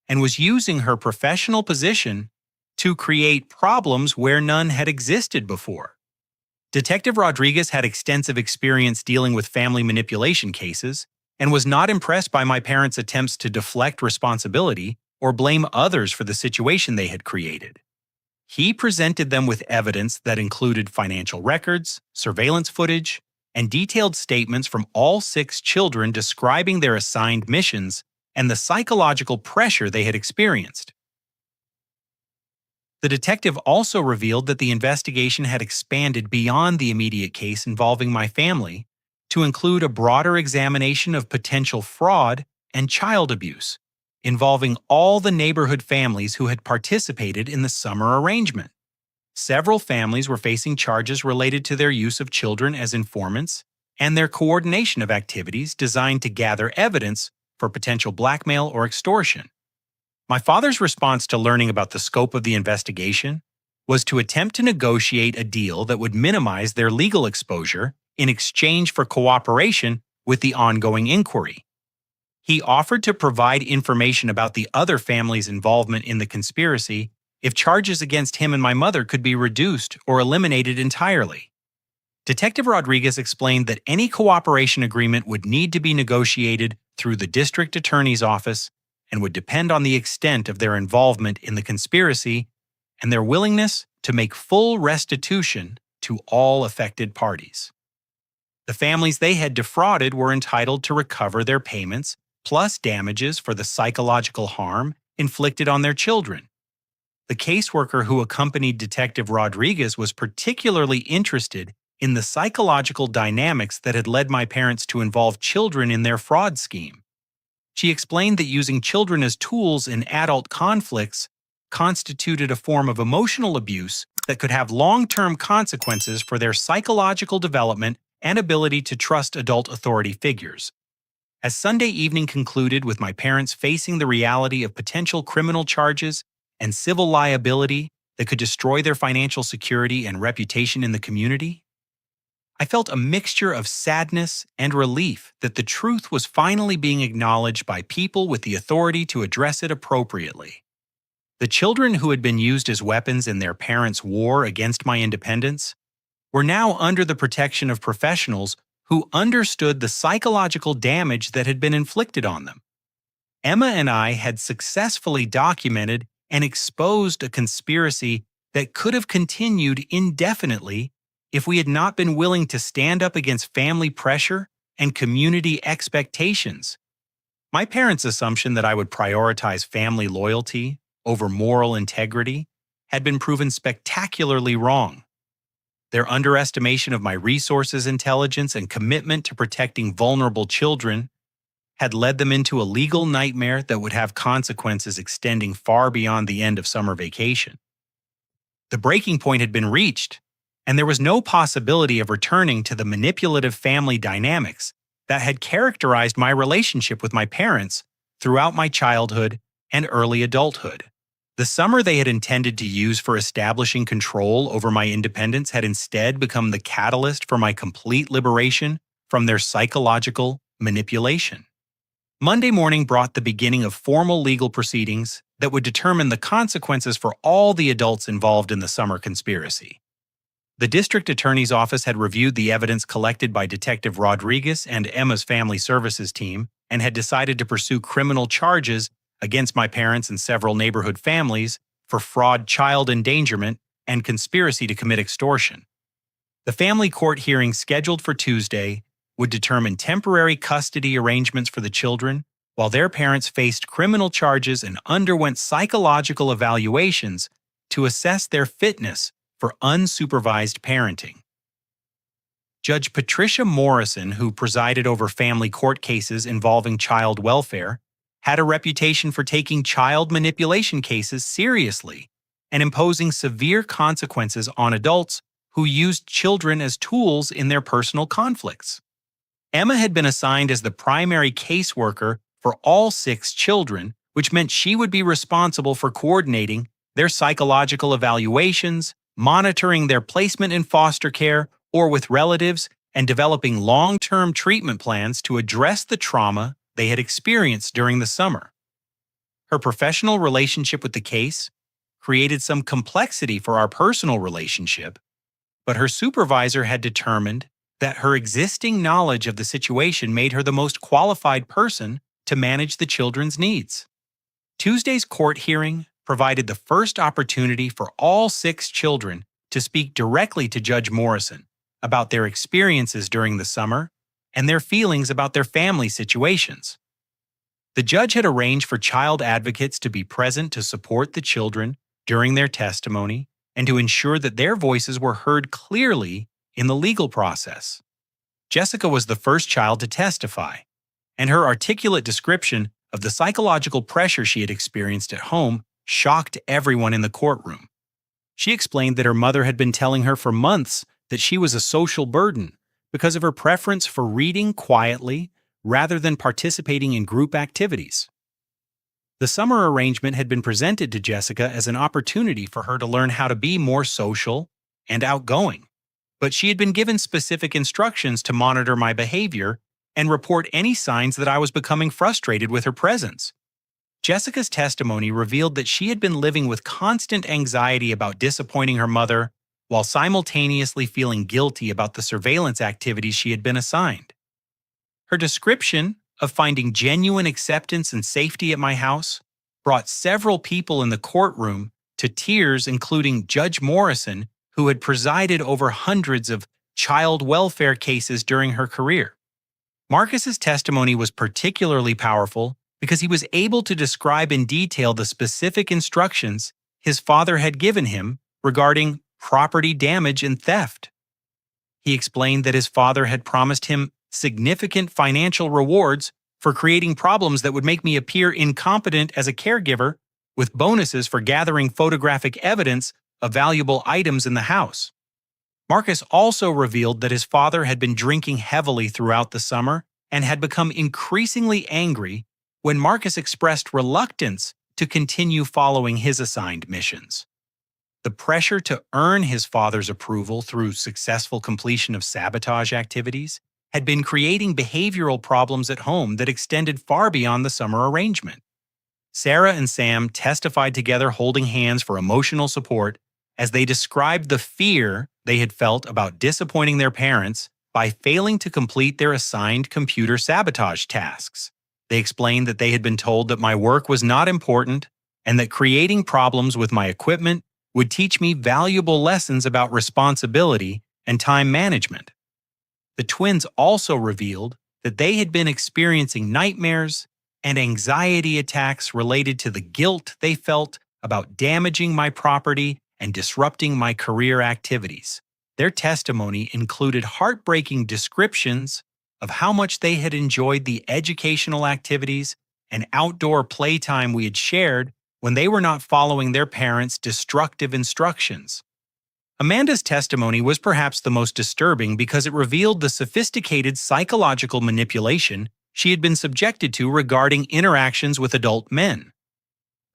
and was using her professional position to create problems where none had existed before. Detective Rodriguez had extensive experience dealing with family manipulation cases and was not impressed by my parents' attempts to deflect responsibility or blame others for the situation they had created. He presented them with evidence that included financial records, surveillance footage, and detailed statements from all 6 children describing their assigned missions and the psychological pressure they had experienced. The detective also revealed that the investigation had expanded beyond the immediate case involving my family to include a broader examination of potential fraud and child abuse, involving all the neighborhood families who had participated in the summer arrangement. Several families were facing charges related to their use of children as informants and their coordination of activities designed to gather evidence for potential blackmail or extortion. My father's response to learning about the scope of the investigation was to attempt to negotiate a deal that would minimize their legal exposure in exchange for cooperation with the ongoing inquiry. He offered to provide information about the other families' involvement in the conspiracy if charges against him and my mother could be reduced or eliminated entirely. Detective Rodriguez explained that any cooperation agreement would need to be negotiated through the district attorney's office and would depend on the extent of their involvement in the conspiracy and their willingness to make full restitution to all affected parties. The families they had defrauded were entitled to recover their payments plus damages for the psychological harm inflicted on their children. The caseworker who accompanied Detective Rodriguez was particularly interested in the psychological dynamics that had led my parents to involve children in their fraud scheme. She explained that using children as tools in adult conflicts constituted a form of emotional abuse that could have long-term consequences for their psychological development and ability to trust adult authority figures. As Sunday evening concluded with my parents facing the reality of potential criminal charges and civil liability that could destroy their financial security and reputation in the community, I felt a mixture of sadness and relief that the truth was finally being acknowledged by people with the authority to address it appropriately. The children who had been used as weapons in their parents' war against my independence were now under the protection of professionals who understood the psychological damage that had been inflicted on them. Emma and I had successfully documented and exposed a conspiracy that could have continued indefinitely if we had not been willing to stand up against family pressure and community expectations. My parents' assumption that I would prioritize family loyalty over moral integrity had been proven spectacularly wrong. Their underestimation of my resources, intelligence, and commitment to protecting vulnerable children had led them into a legal nightmare that would have consequences extending far beyond the end of summer vacation. The breaking point had been reached, and there was no possibility of returning to the manipulative family dynamics that had characterized my relationship with my parents throughout my childhood and early adulthood. The summer they had intended to use for establishing control over my independence had instead become the catalyst for my complete liberation from their psychological manipulation. Monday morning brought the beginning of formal legal proceedings that would determine the consequences for all the adults involved in the summer conspiracy. The district attorney's office had reviewed the evidence collected by Detective Rodriguez and Emma's family services team and had decided to pursue criminal charges against my parents and several neighborhood families for fraud, child endangerment, and conspiracy to commit extortion. The family court hearing scheduled for Tuesday would determine temporary custody arrangements for the children while their parents faced criminal charges and underwent psychological evaluations to assess their fitness for unsupervised parenting. Judge Patricia Morrison, who presided over family court cases involving child welfare, had a reputation for taking child manipulation cases seriously and imposing severe consequences on adults who used children as tools in their personal conflicts. Emma had been assigned as the primary caseworker for all 6 children, which meant she would be responsible for coordinating their psychological evaluations, monitoring their placement in foster care or with relatives, and developing long-term treatment plans to address the trauma they had experienced during the summer. Her professional relationship with the case created some complexity for our personal relationship, but her supervisor had determined that her existing knowledge of the situation made her the most qualified person to manage the children's needs. Tuesday's court hearing provided the first opportunity for all 6 children to speak directly to Judge Morrison about their experiences during the summer and their feelings about their family situations. The judge had arranged for child advocates to be present to support the children during their testimony and to ensure that their voices were heard clearly in the legal process. Jessica was the first child to testify, and her articulate description of the psychological pressure she had experienced at home shocked everyone in the courtroom. She explained that her mother had been telling her for months that she was a social burden because of her preference for reading quietly rather than participating in group activities. The summer arrangement had been presented to Jessica as an opportunity for her to learn how to be more social and outgoing, but she had been given specific instructions to monitor my behavior and report any signs that I was becoming frustrated with her presence. Jessica's testimony revealed that she had been living with constant anxiety about disappointing her mother while simultaneously feeling guilty about the surveillance activities she had been assigned. Her description of finding genuine acceptance and safety at my house brought several people in the courtroom to tears, including Judge Morrison, who had presided over hundreds of child welfare cases during her career. Marcus's testimony was particularly powerful because he was able to describe in detail the specific instructions his father had given him regarding property damage and theft. He explained that his father had promised him significant financial rewards for creating problems that would make me appear incompetent as a caregiver, with bonuses for gathering photographic evidence of valuable items in the house. Marcus also revealed that his father had been drinking heavily throughout the summer and had become increasingly angry when Marcus expressed reluctance to continue following his assigned missions. The pressure to earn his father's approval through successful completion of sabotage activities had been creating behavioral problems at home that extended far beyond the summer arrangement. Sarah and Sam testified together holding hands for emotional support as they described the fear they had felt about disappointing their parents by failing to complete their assigned computer sabotage tasks. They explained that they had been told that my work was not important and that creating problems with my equipment would teach me valuable lessons about responsibility and time management. The twins also revealed that they had been experiencing nightmares and anxiety attacks related to the guilt they felt about damaging my property and disrupting my career activities. Their testimony included heartbreaking descriptions of how much they had enjoyed the educational activities and outdoor playtime we had shared when they were not following their parents' destructive instructions. Amanda's testimony was perhaps the most disturbing because it revealed the sophisticated psychological manipulation she had been subjected to regarding interactions with adult men.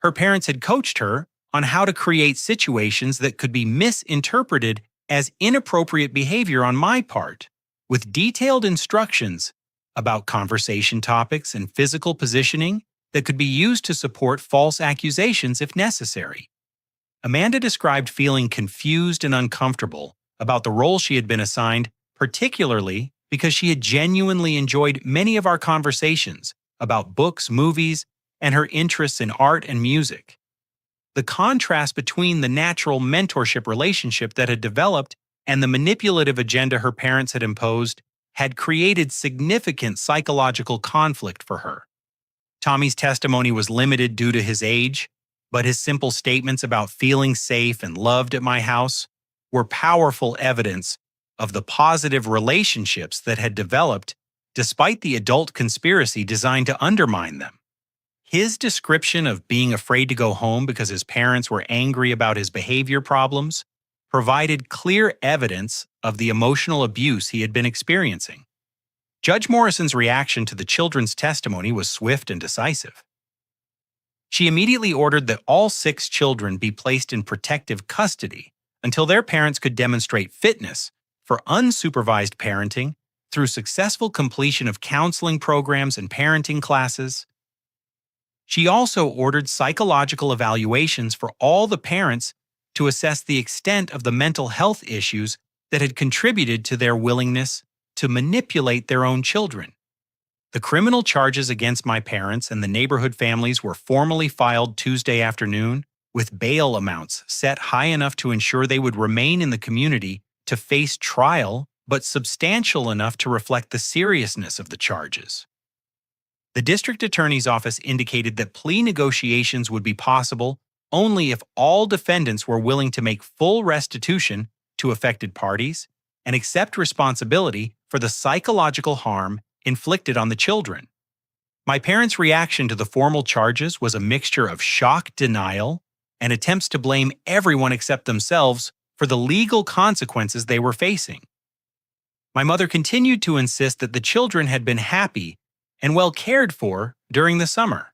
Her parents had coached her on how to create situations that could be misinterpreted as inappropriate behavior on my part, with detailed instructions about conversation topics and physical positioning that could be used to support false accusations if necessary. Amanda described feeling confused and uncomfortable about the role she had been assigned, particularly because she had genuinely enjoyed many of our conversations about books, movies, and her interests in art and music. The contrast between the natural mentorship relationship that had developed and the manipulative agenda her parents had imposed had created significant psychological conflict for her. Tommy's testimony was limited due to his age, but his simple statements about feeling safe and loved at my house were powerful evidence of the positive relationships that had developed despite the adult conspiracy designed to undermine them. His description of being afraid to go home because his parents were angry about his behavior problems provided clear evidence of the emotional abuse he had been experiencing. Judge Morrison's reaction to the children's testimony was swift and decisive. She immediately ordered that all 6 children be placed in protective custody until their parents could demonstrate fitness for unsupervised parenting through successful completion of counseling programs and parenting classes. She also ordered psychological evaluations for all the parents to assess the extent of the mental health issues that had contributed to their willingness to manipulate their own children. The criminal charges against my parents and the neighborhood families were formally filed Tuesday afternoon, with bail amounts set high enough to ensure they would remain in the community to face trial, but substantial enough to reflect the seriousness of the charges. The district attorney's office indicated that plea negotiations would be possible only if all defendants were willing to make full restitution to affected parties and accept responsibility for the psychological harm inflicted on the children. My parents' reaction to the formal charges was a mixture of shock, denial, and attempts to blame everyone except themselves for the legal consequences they were facing. My mother continued to insist that the children had been happy and well cared for during the summer,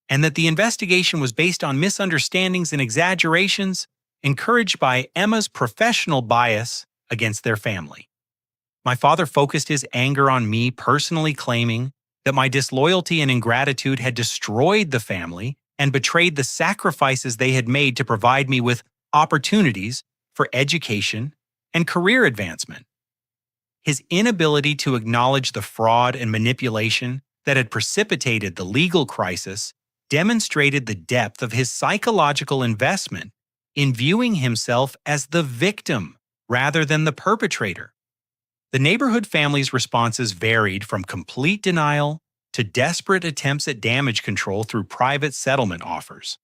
and that the investigation was based on misunderstandings and exaggerations encouraged by Emma's professional bias against their family. My father focused his anger on me, personally claiming that my disloyalty and ingratitude had destroyed the family and betrayed the sacrifices they had made to provide me with opportunities for education and career advancement. His inability to acknowledge the fraud and manipulation that had precipitated the legal crisis demonstrated the depth of his psychological investment in viewing himself as the victim rather than the perpetrator. The neighborhood families' responses varied from complete denial to desperate attempts at damage control through private settlement offers.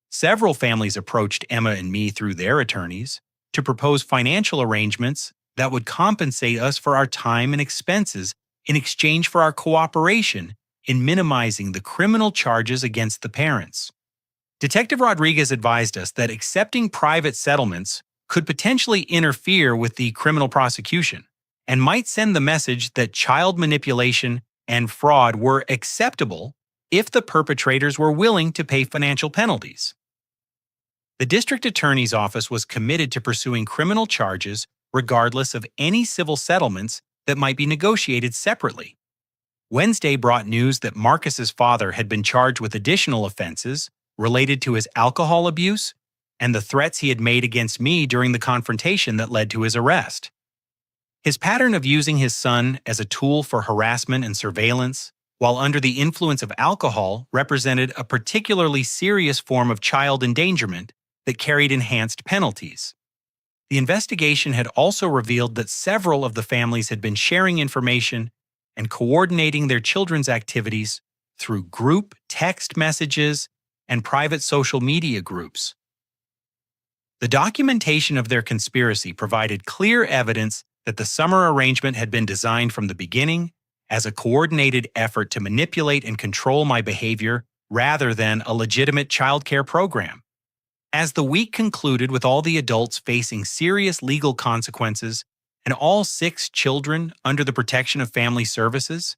Several families approached Emma and me through their attorneys to propose financial arrangements that would compensate us for our time and expenses in exchange for our cooperation in minimizing the criminal charges against the parents. Detective Rodriguez advised us that accepting private settlements could potentially interfere with the criminal prosecution and might send the message that child manipulation and fraud were acceptable if the perpetrators were willing to pay financial penalties. The district attorney's office was committed to pursuing criminal charges regardless of any civil settlements that might be negotiated separately. Wednesday brought news that Marcus's father had been charged with additional offenses related to his alcohol abuse and the threats he had made against me during the confrontation that led to his arrest. His pattern of using his son as a tool for harassment and surveillance while under the influence of alcohol represented a particularly serious form of child endangerment that carried enhanced penalties. The investigation had also revealed that several of the families had been sharing information and coordinating their children's activities through group text messages and private social media groups. The documentation of their conspiracy provided clear evidence that the summer arrangement had been designed from the beginning as a coordinated effort to manipulate and control my behavior rather than a legitimate childcare program. As the week concluded with all the adults facing serious legal consequences and all 6 children under the protection of family services,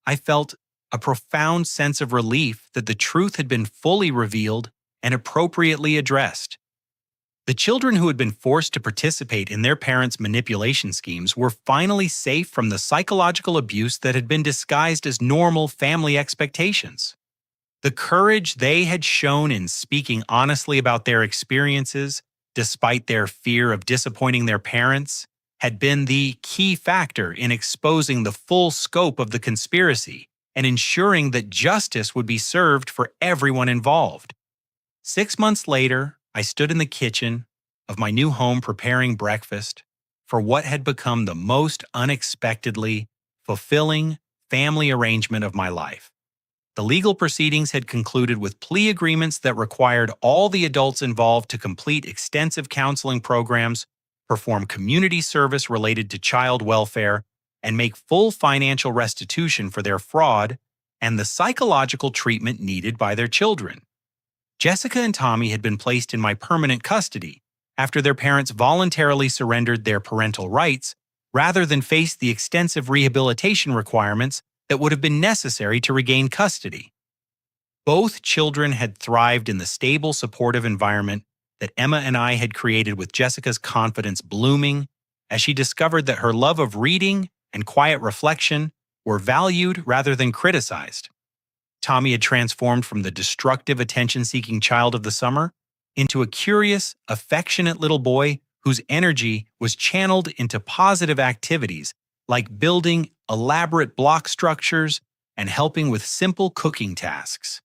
I felt a profound sense of relief that the truth had been fully revealed and appropriately addressed. The children who had been forced to participate in their parents' manipulation schemes were finally safe from the psychological abuse that had been disguised as normal family expectations. The courage they had shown in speaking honestly about their experiences, despite their fear of disappointing their parents, had been the key factor in exposing the full scope of the conspiracy and ensuring that justice would be served for everyone involved. 6 months later, I stood in the kitchen of my new home preparing breakfast for what had become the most unexpectedly fulfilling family arrangement of my life. The legal proceedings had concluded with plea agreements that required all the adults involved to complete extensive counseling programs, perform community service related to child welfare, and make full financial restitution for their fraud and the psychological treatment needed by their children. Jessica and Tommy had been placed in my permanent custody after their parents voluntarily surrendered their parental rights rather than face the extensive rehabilitation requirements that would have been necessary to regain custody. Both children had thrived in the stable, supportive environment that Emma and I had created, with Jessica's confidence blooming as she discovered that her love of reading and quiet reflection were valued rather than criticized. Tommy had transformed from the destructive, attention-seeking child of the summer into a curious, affectionate little boy whose energy was channeled into positive activities like building elaborate block structures and helping with simple cooking tasks.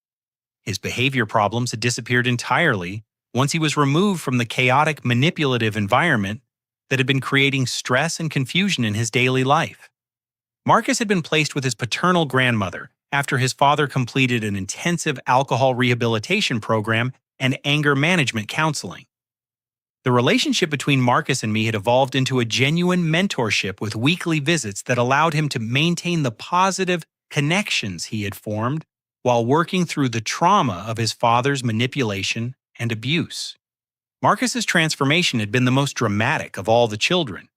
His behavior problems had disappeared entirely once he was removed from the chaotic, manipulative environment that had been creating stress and confusion in his daily life. Marcus had been placed with his paternal grandmother after his father completed an intensive alcohol rehabilitation program and anger management counseling. The relationship between Marcus and me had evolved into a genuine mentorship with weekly visits that allowed him to maintain the positive connections he had formed while working through the trauma of his father's manipulation and abuse. Marcus's transformation had been the most dramatic of all the children.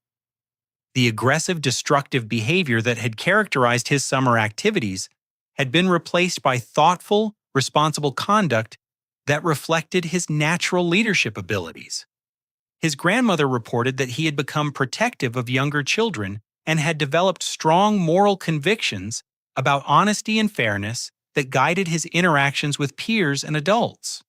The aggressive, destructive behavior that had characterized his summer activities had been replaced by thoughtful, responsible conduct that reflected his natural leadership abilities. His grandmother reported that he had become protective of younger children and had developed strong moral convictions about honesty and fairness that guided his interactions with peers and adults.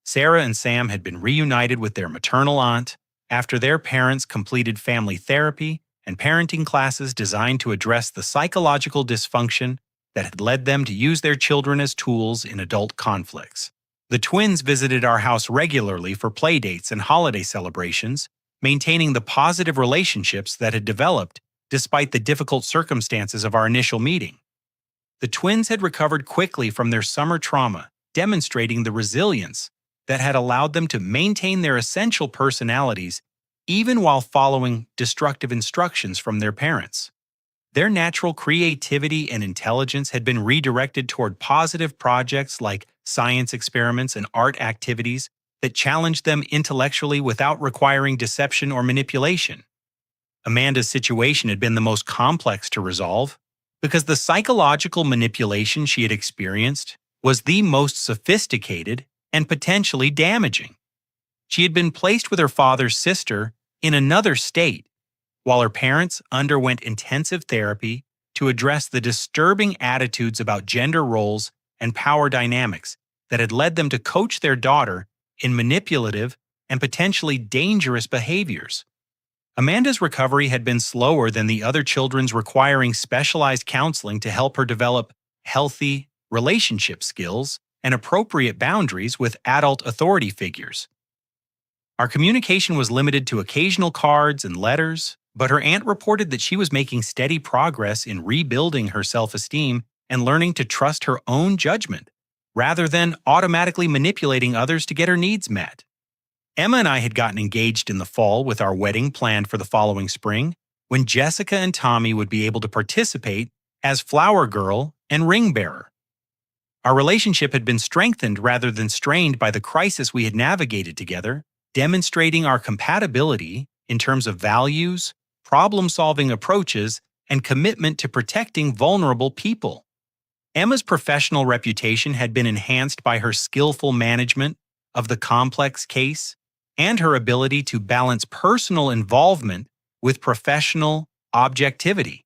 Sarah and Sam had been reunited with their maternal aunt after their parents completed family therapy and parenting classes designed to address the psychological dysfunction that had led them to use their children as tools in adult conflicts. The twins visited our house regularly for play dates and holiday celebrations, maintaining the positive relationships that had developed despite the difficult circumstances of our initial meeting. The twins had recovered quickly from their summer trauma, demonstrating the resilience that had allowed them to maintain their essential personalities even while following destructive instructions from their parents. Their natural creativity and intelligence had been redirected toward positive projects like science experiments and art activities that challenged them intellectually without requiring deception or manipulation. Amanda's situation had been the most complex to resolve because the psychological manipulation she had experienced was the most sophisticated and potentially damaging. She had been placed with her father's sister in another state, while her parents underwent intensive therapy to address the disturbing attitudes about gender roles and power dynamics that had led them to coach their daughter in manipulative and potentially dangerous behaviors. Amanda's recovery had been slower than the other children's, requiring specialized counseling to help her develop healthy relationship skills and appropriate boundaries with adult authority figures. Our communication was limited to occasional cards and letters, but her aunt reported that she was making steady progress in rebuilding her self-esteem and learning to trust her own judgment, rather than automatically manipulating others to get her needs met. Emma and I had gotten engaged in the fall, with our wedding planned for the following spring, when Jessica and Tommy would be able to participate as flower girl and ring bearer. Our relationship had been strengthened rather than strained by the crisis we had navigated together, demonstrating our compatibility in terms of values, problem-solving approaches, and commitment to protecting vulnerable people. Emma's professional reputation had been enhanced by her skillful management of the complex case and her ability to balance personal involvement with professional objectivity.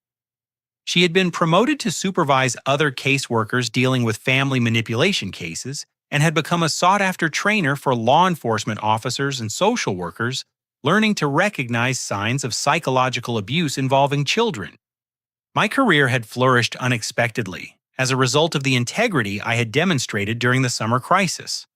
She had been promoted to supervise other caseworkers dealing with family manipulation cases and had become a sought-after trainer for law enforcement officers and social workers, learning to recognize signs of psychological abuse involving children. My career had flourished unexpectedly as a result of the integrity I had demonstrated during the summer crisis.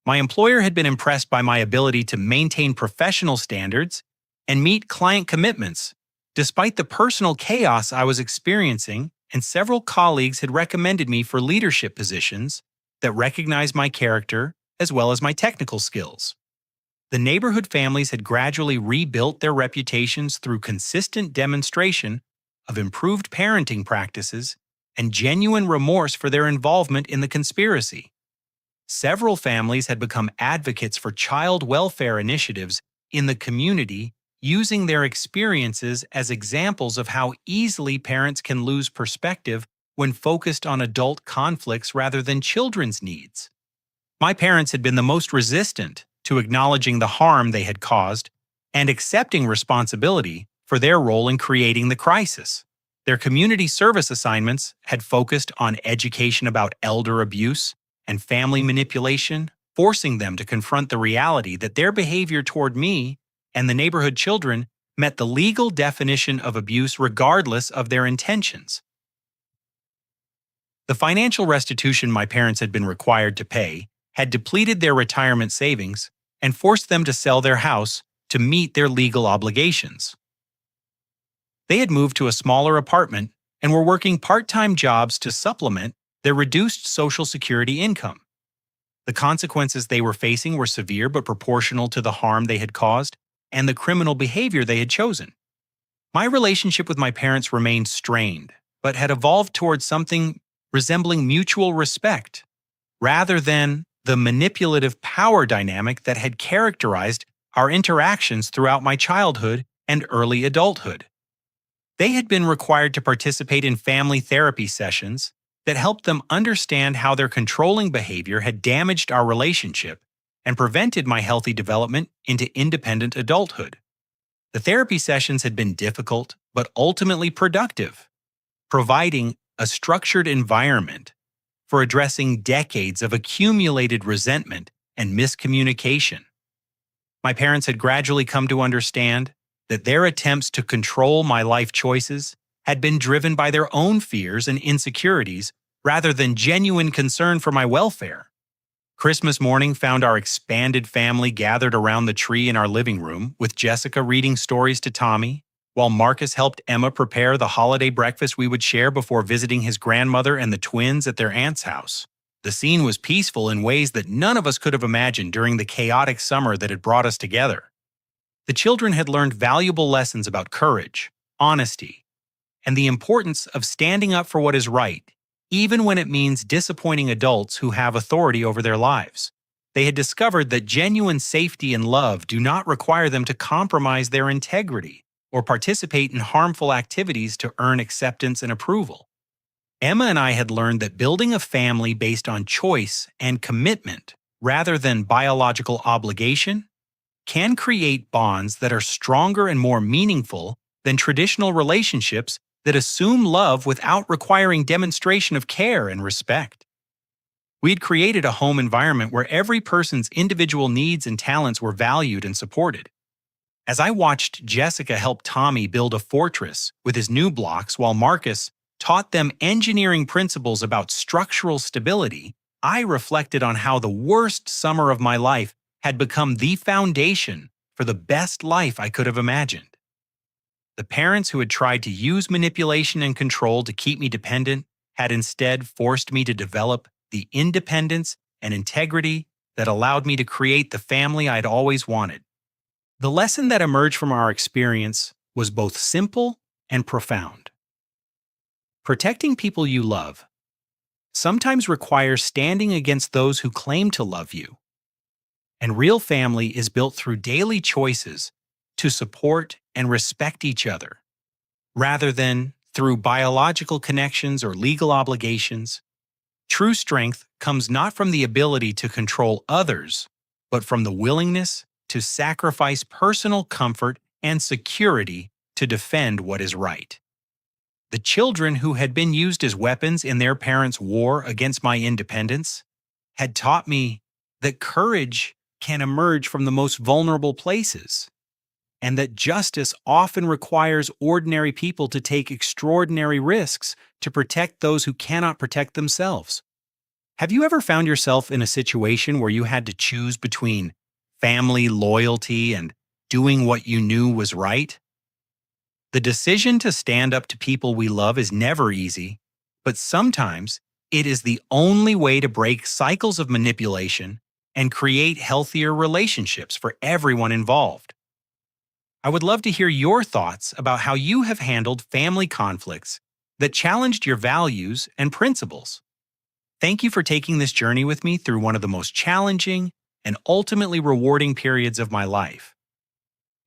My employer had been impressed by my ability to maintain professional standards and meet client commitments, despite the personal chaos I was experiencing and several colleagues had recommended me for leadership positions that recognized my character as well as my technical skills. The neighborhood families had gradually rebuilt their reputations through consistent demonstration of improved parenting practices and genuine remorse for their involvement in the conspiracy. Several families had become advocates for child welfare initiatives in the community, using their experiences as examples of how easily parents can lose perspective when focused on adult conflicts rather than children's needs. My parents had been the most resistant to acknowledging the harm they had caused and accepting responsibility for their role in creating the crisis. Their community service assignments had focused on education about elder abuse and family manipulation, forcing them to confront the reality that their behavior toward me and the neighborhood children met the legal definition of abuse regardless of their intentions. The financial restitution my parents had been required to pay had depleted their retirement savings and forced them to sell their house to meet their legal obligations. They had moved to a smaller apartment and were working part-time jobs to supplement their reduced Social Security income. The consequences they were facing were severe but proportional to the harm they had caused and the criminal behavior they had chosen. My relationship with my parents remained strained, but had evolved towards something resembling mutual respect, rather than the manipulative power dynamic that had characterized our interactions throughout my childhood and early adulthood. They had been required to participate in family therapy sessions that helped them understand how their controlling behavior had damaged our relationship and prevented my healthy development into independent adulthood. The therapy sessions had been difficult, but ultimately productive, providing a structured environment for addressing decades of accumulated resentment and miscommunication. My parents had gradually come to understand that their attempts to control my life choices had been driven by their own fears and insecurities rather than genuine concern for my welfare. Christmas morning found our expanded family gathered around the tree in our living room, with Jessica reading stories to Tommy, while Marcus helped Emma prepare the holiday breakfast we would share before visiting his grandmother and the twins at their aunt's house. The scene was peaceful in ways that none of us could have imagined during the chaotic summer that had brought us together. The children had learned valuable lessons about courage, honesty, and the importance of standing up for what is right, even when it means disappointing adults who have authority over their lives. They had discovered that genuine safety and love do not require them to compromise their integrity or participate in harmful activities to earn acceptance and approval. Emma and I had learned that building a family based on choice and commitment rather than biological obligation can create bonds that are stronger and more meaningful than traditional relationships that assume love without requiring demonstration of care and respect. We had created a home environment where every person's individual needs and talents were valued and supported. As I watched Jessica help Tommy build a fortress with his new blocks while Marcus taught them engineering principles about structural stability, I reflected on how the worst summer of my life had become the foundation for the best life I could have imagined. The parents who had tried to use manipulation and control to keep me dependent had instead forced me to develop the independence and integrity that allowed me to create the family I'd always wanted. The lesson that emerged from our experience was both simple and profound. Protecting people you love sometimes requires standing against those who claim to love you. And real family is built through daily choices to support and respect each other, rather than through biological connections or legal obligations. True strength comes not from the ability to control others, but from the willingness to sacrifice personal comfort and security to defend what is right. The children who had been used as weapons in their parents' war against my independence had taught me that courage can emerge from the most vulnerable places, and that justice often requires ordinary people to take extraordinary risks to protect those who cannot protect themselves. Have you ever found yourself in a situation where you had to choose between family loyalty and doing what you knew was right? The decision to stand up to people we love is never easy, but sometimes it is the only way to break cycles of manipulation and create healthier relationships for everyone involved. I would love to hear your thoughts about how you have handled family conflicts that challenged your values and principles. Thank you for taking this journey with me through one of the most challenging and ultimately rewarding periods of my life.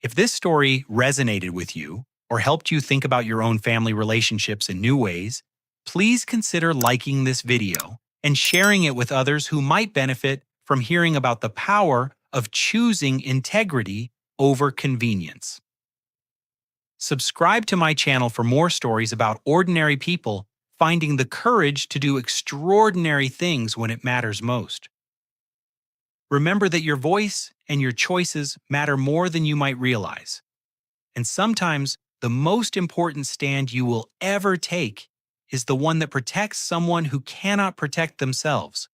If this story resonated with you or helped you think about your own family relationships in new ways, please consider liking this video and sharing it with others who might benefit from hearing about the power of choosing integrity over convenience. Subscribe to my channel for more stories about ordinary people finding the courage to do extraordinary things when it matters most. Remember that your voice and your choices matter more than you might realize. And sometimes the most important stand you will ever take is the one that protects someone who cannot protect themselves.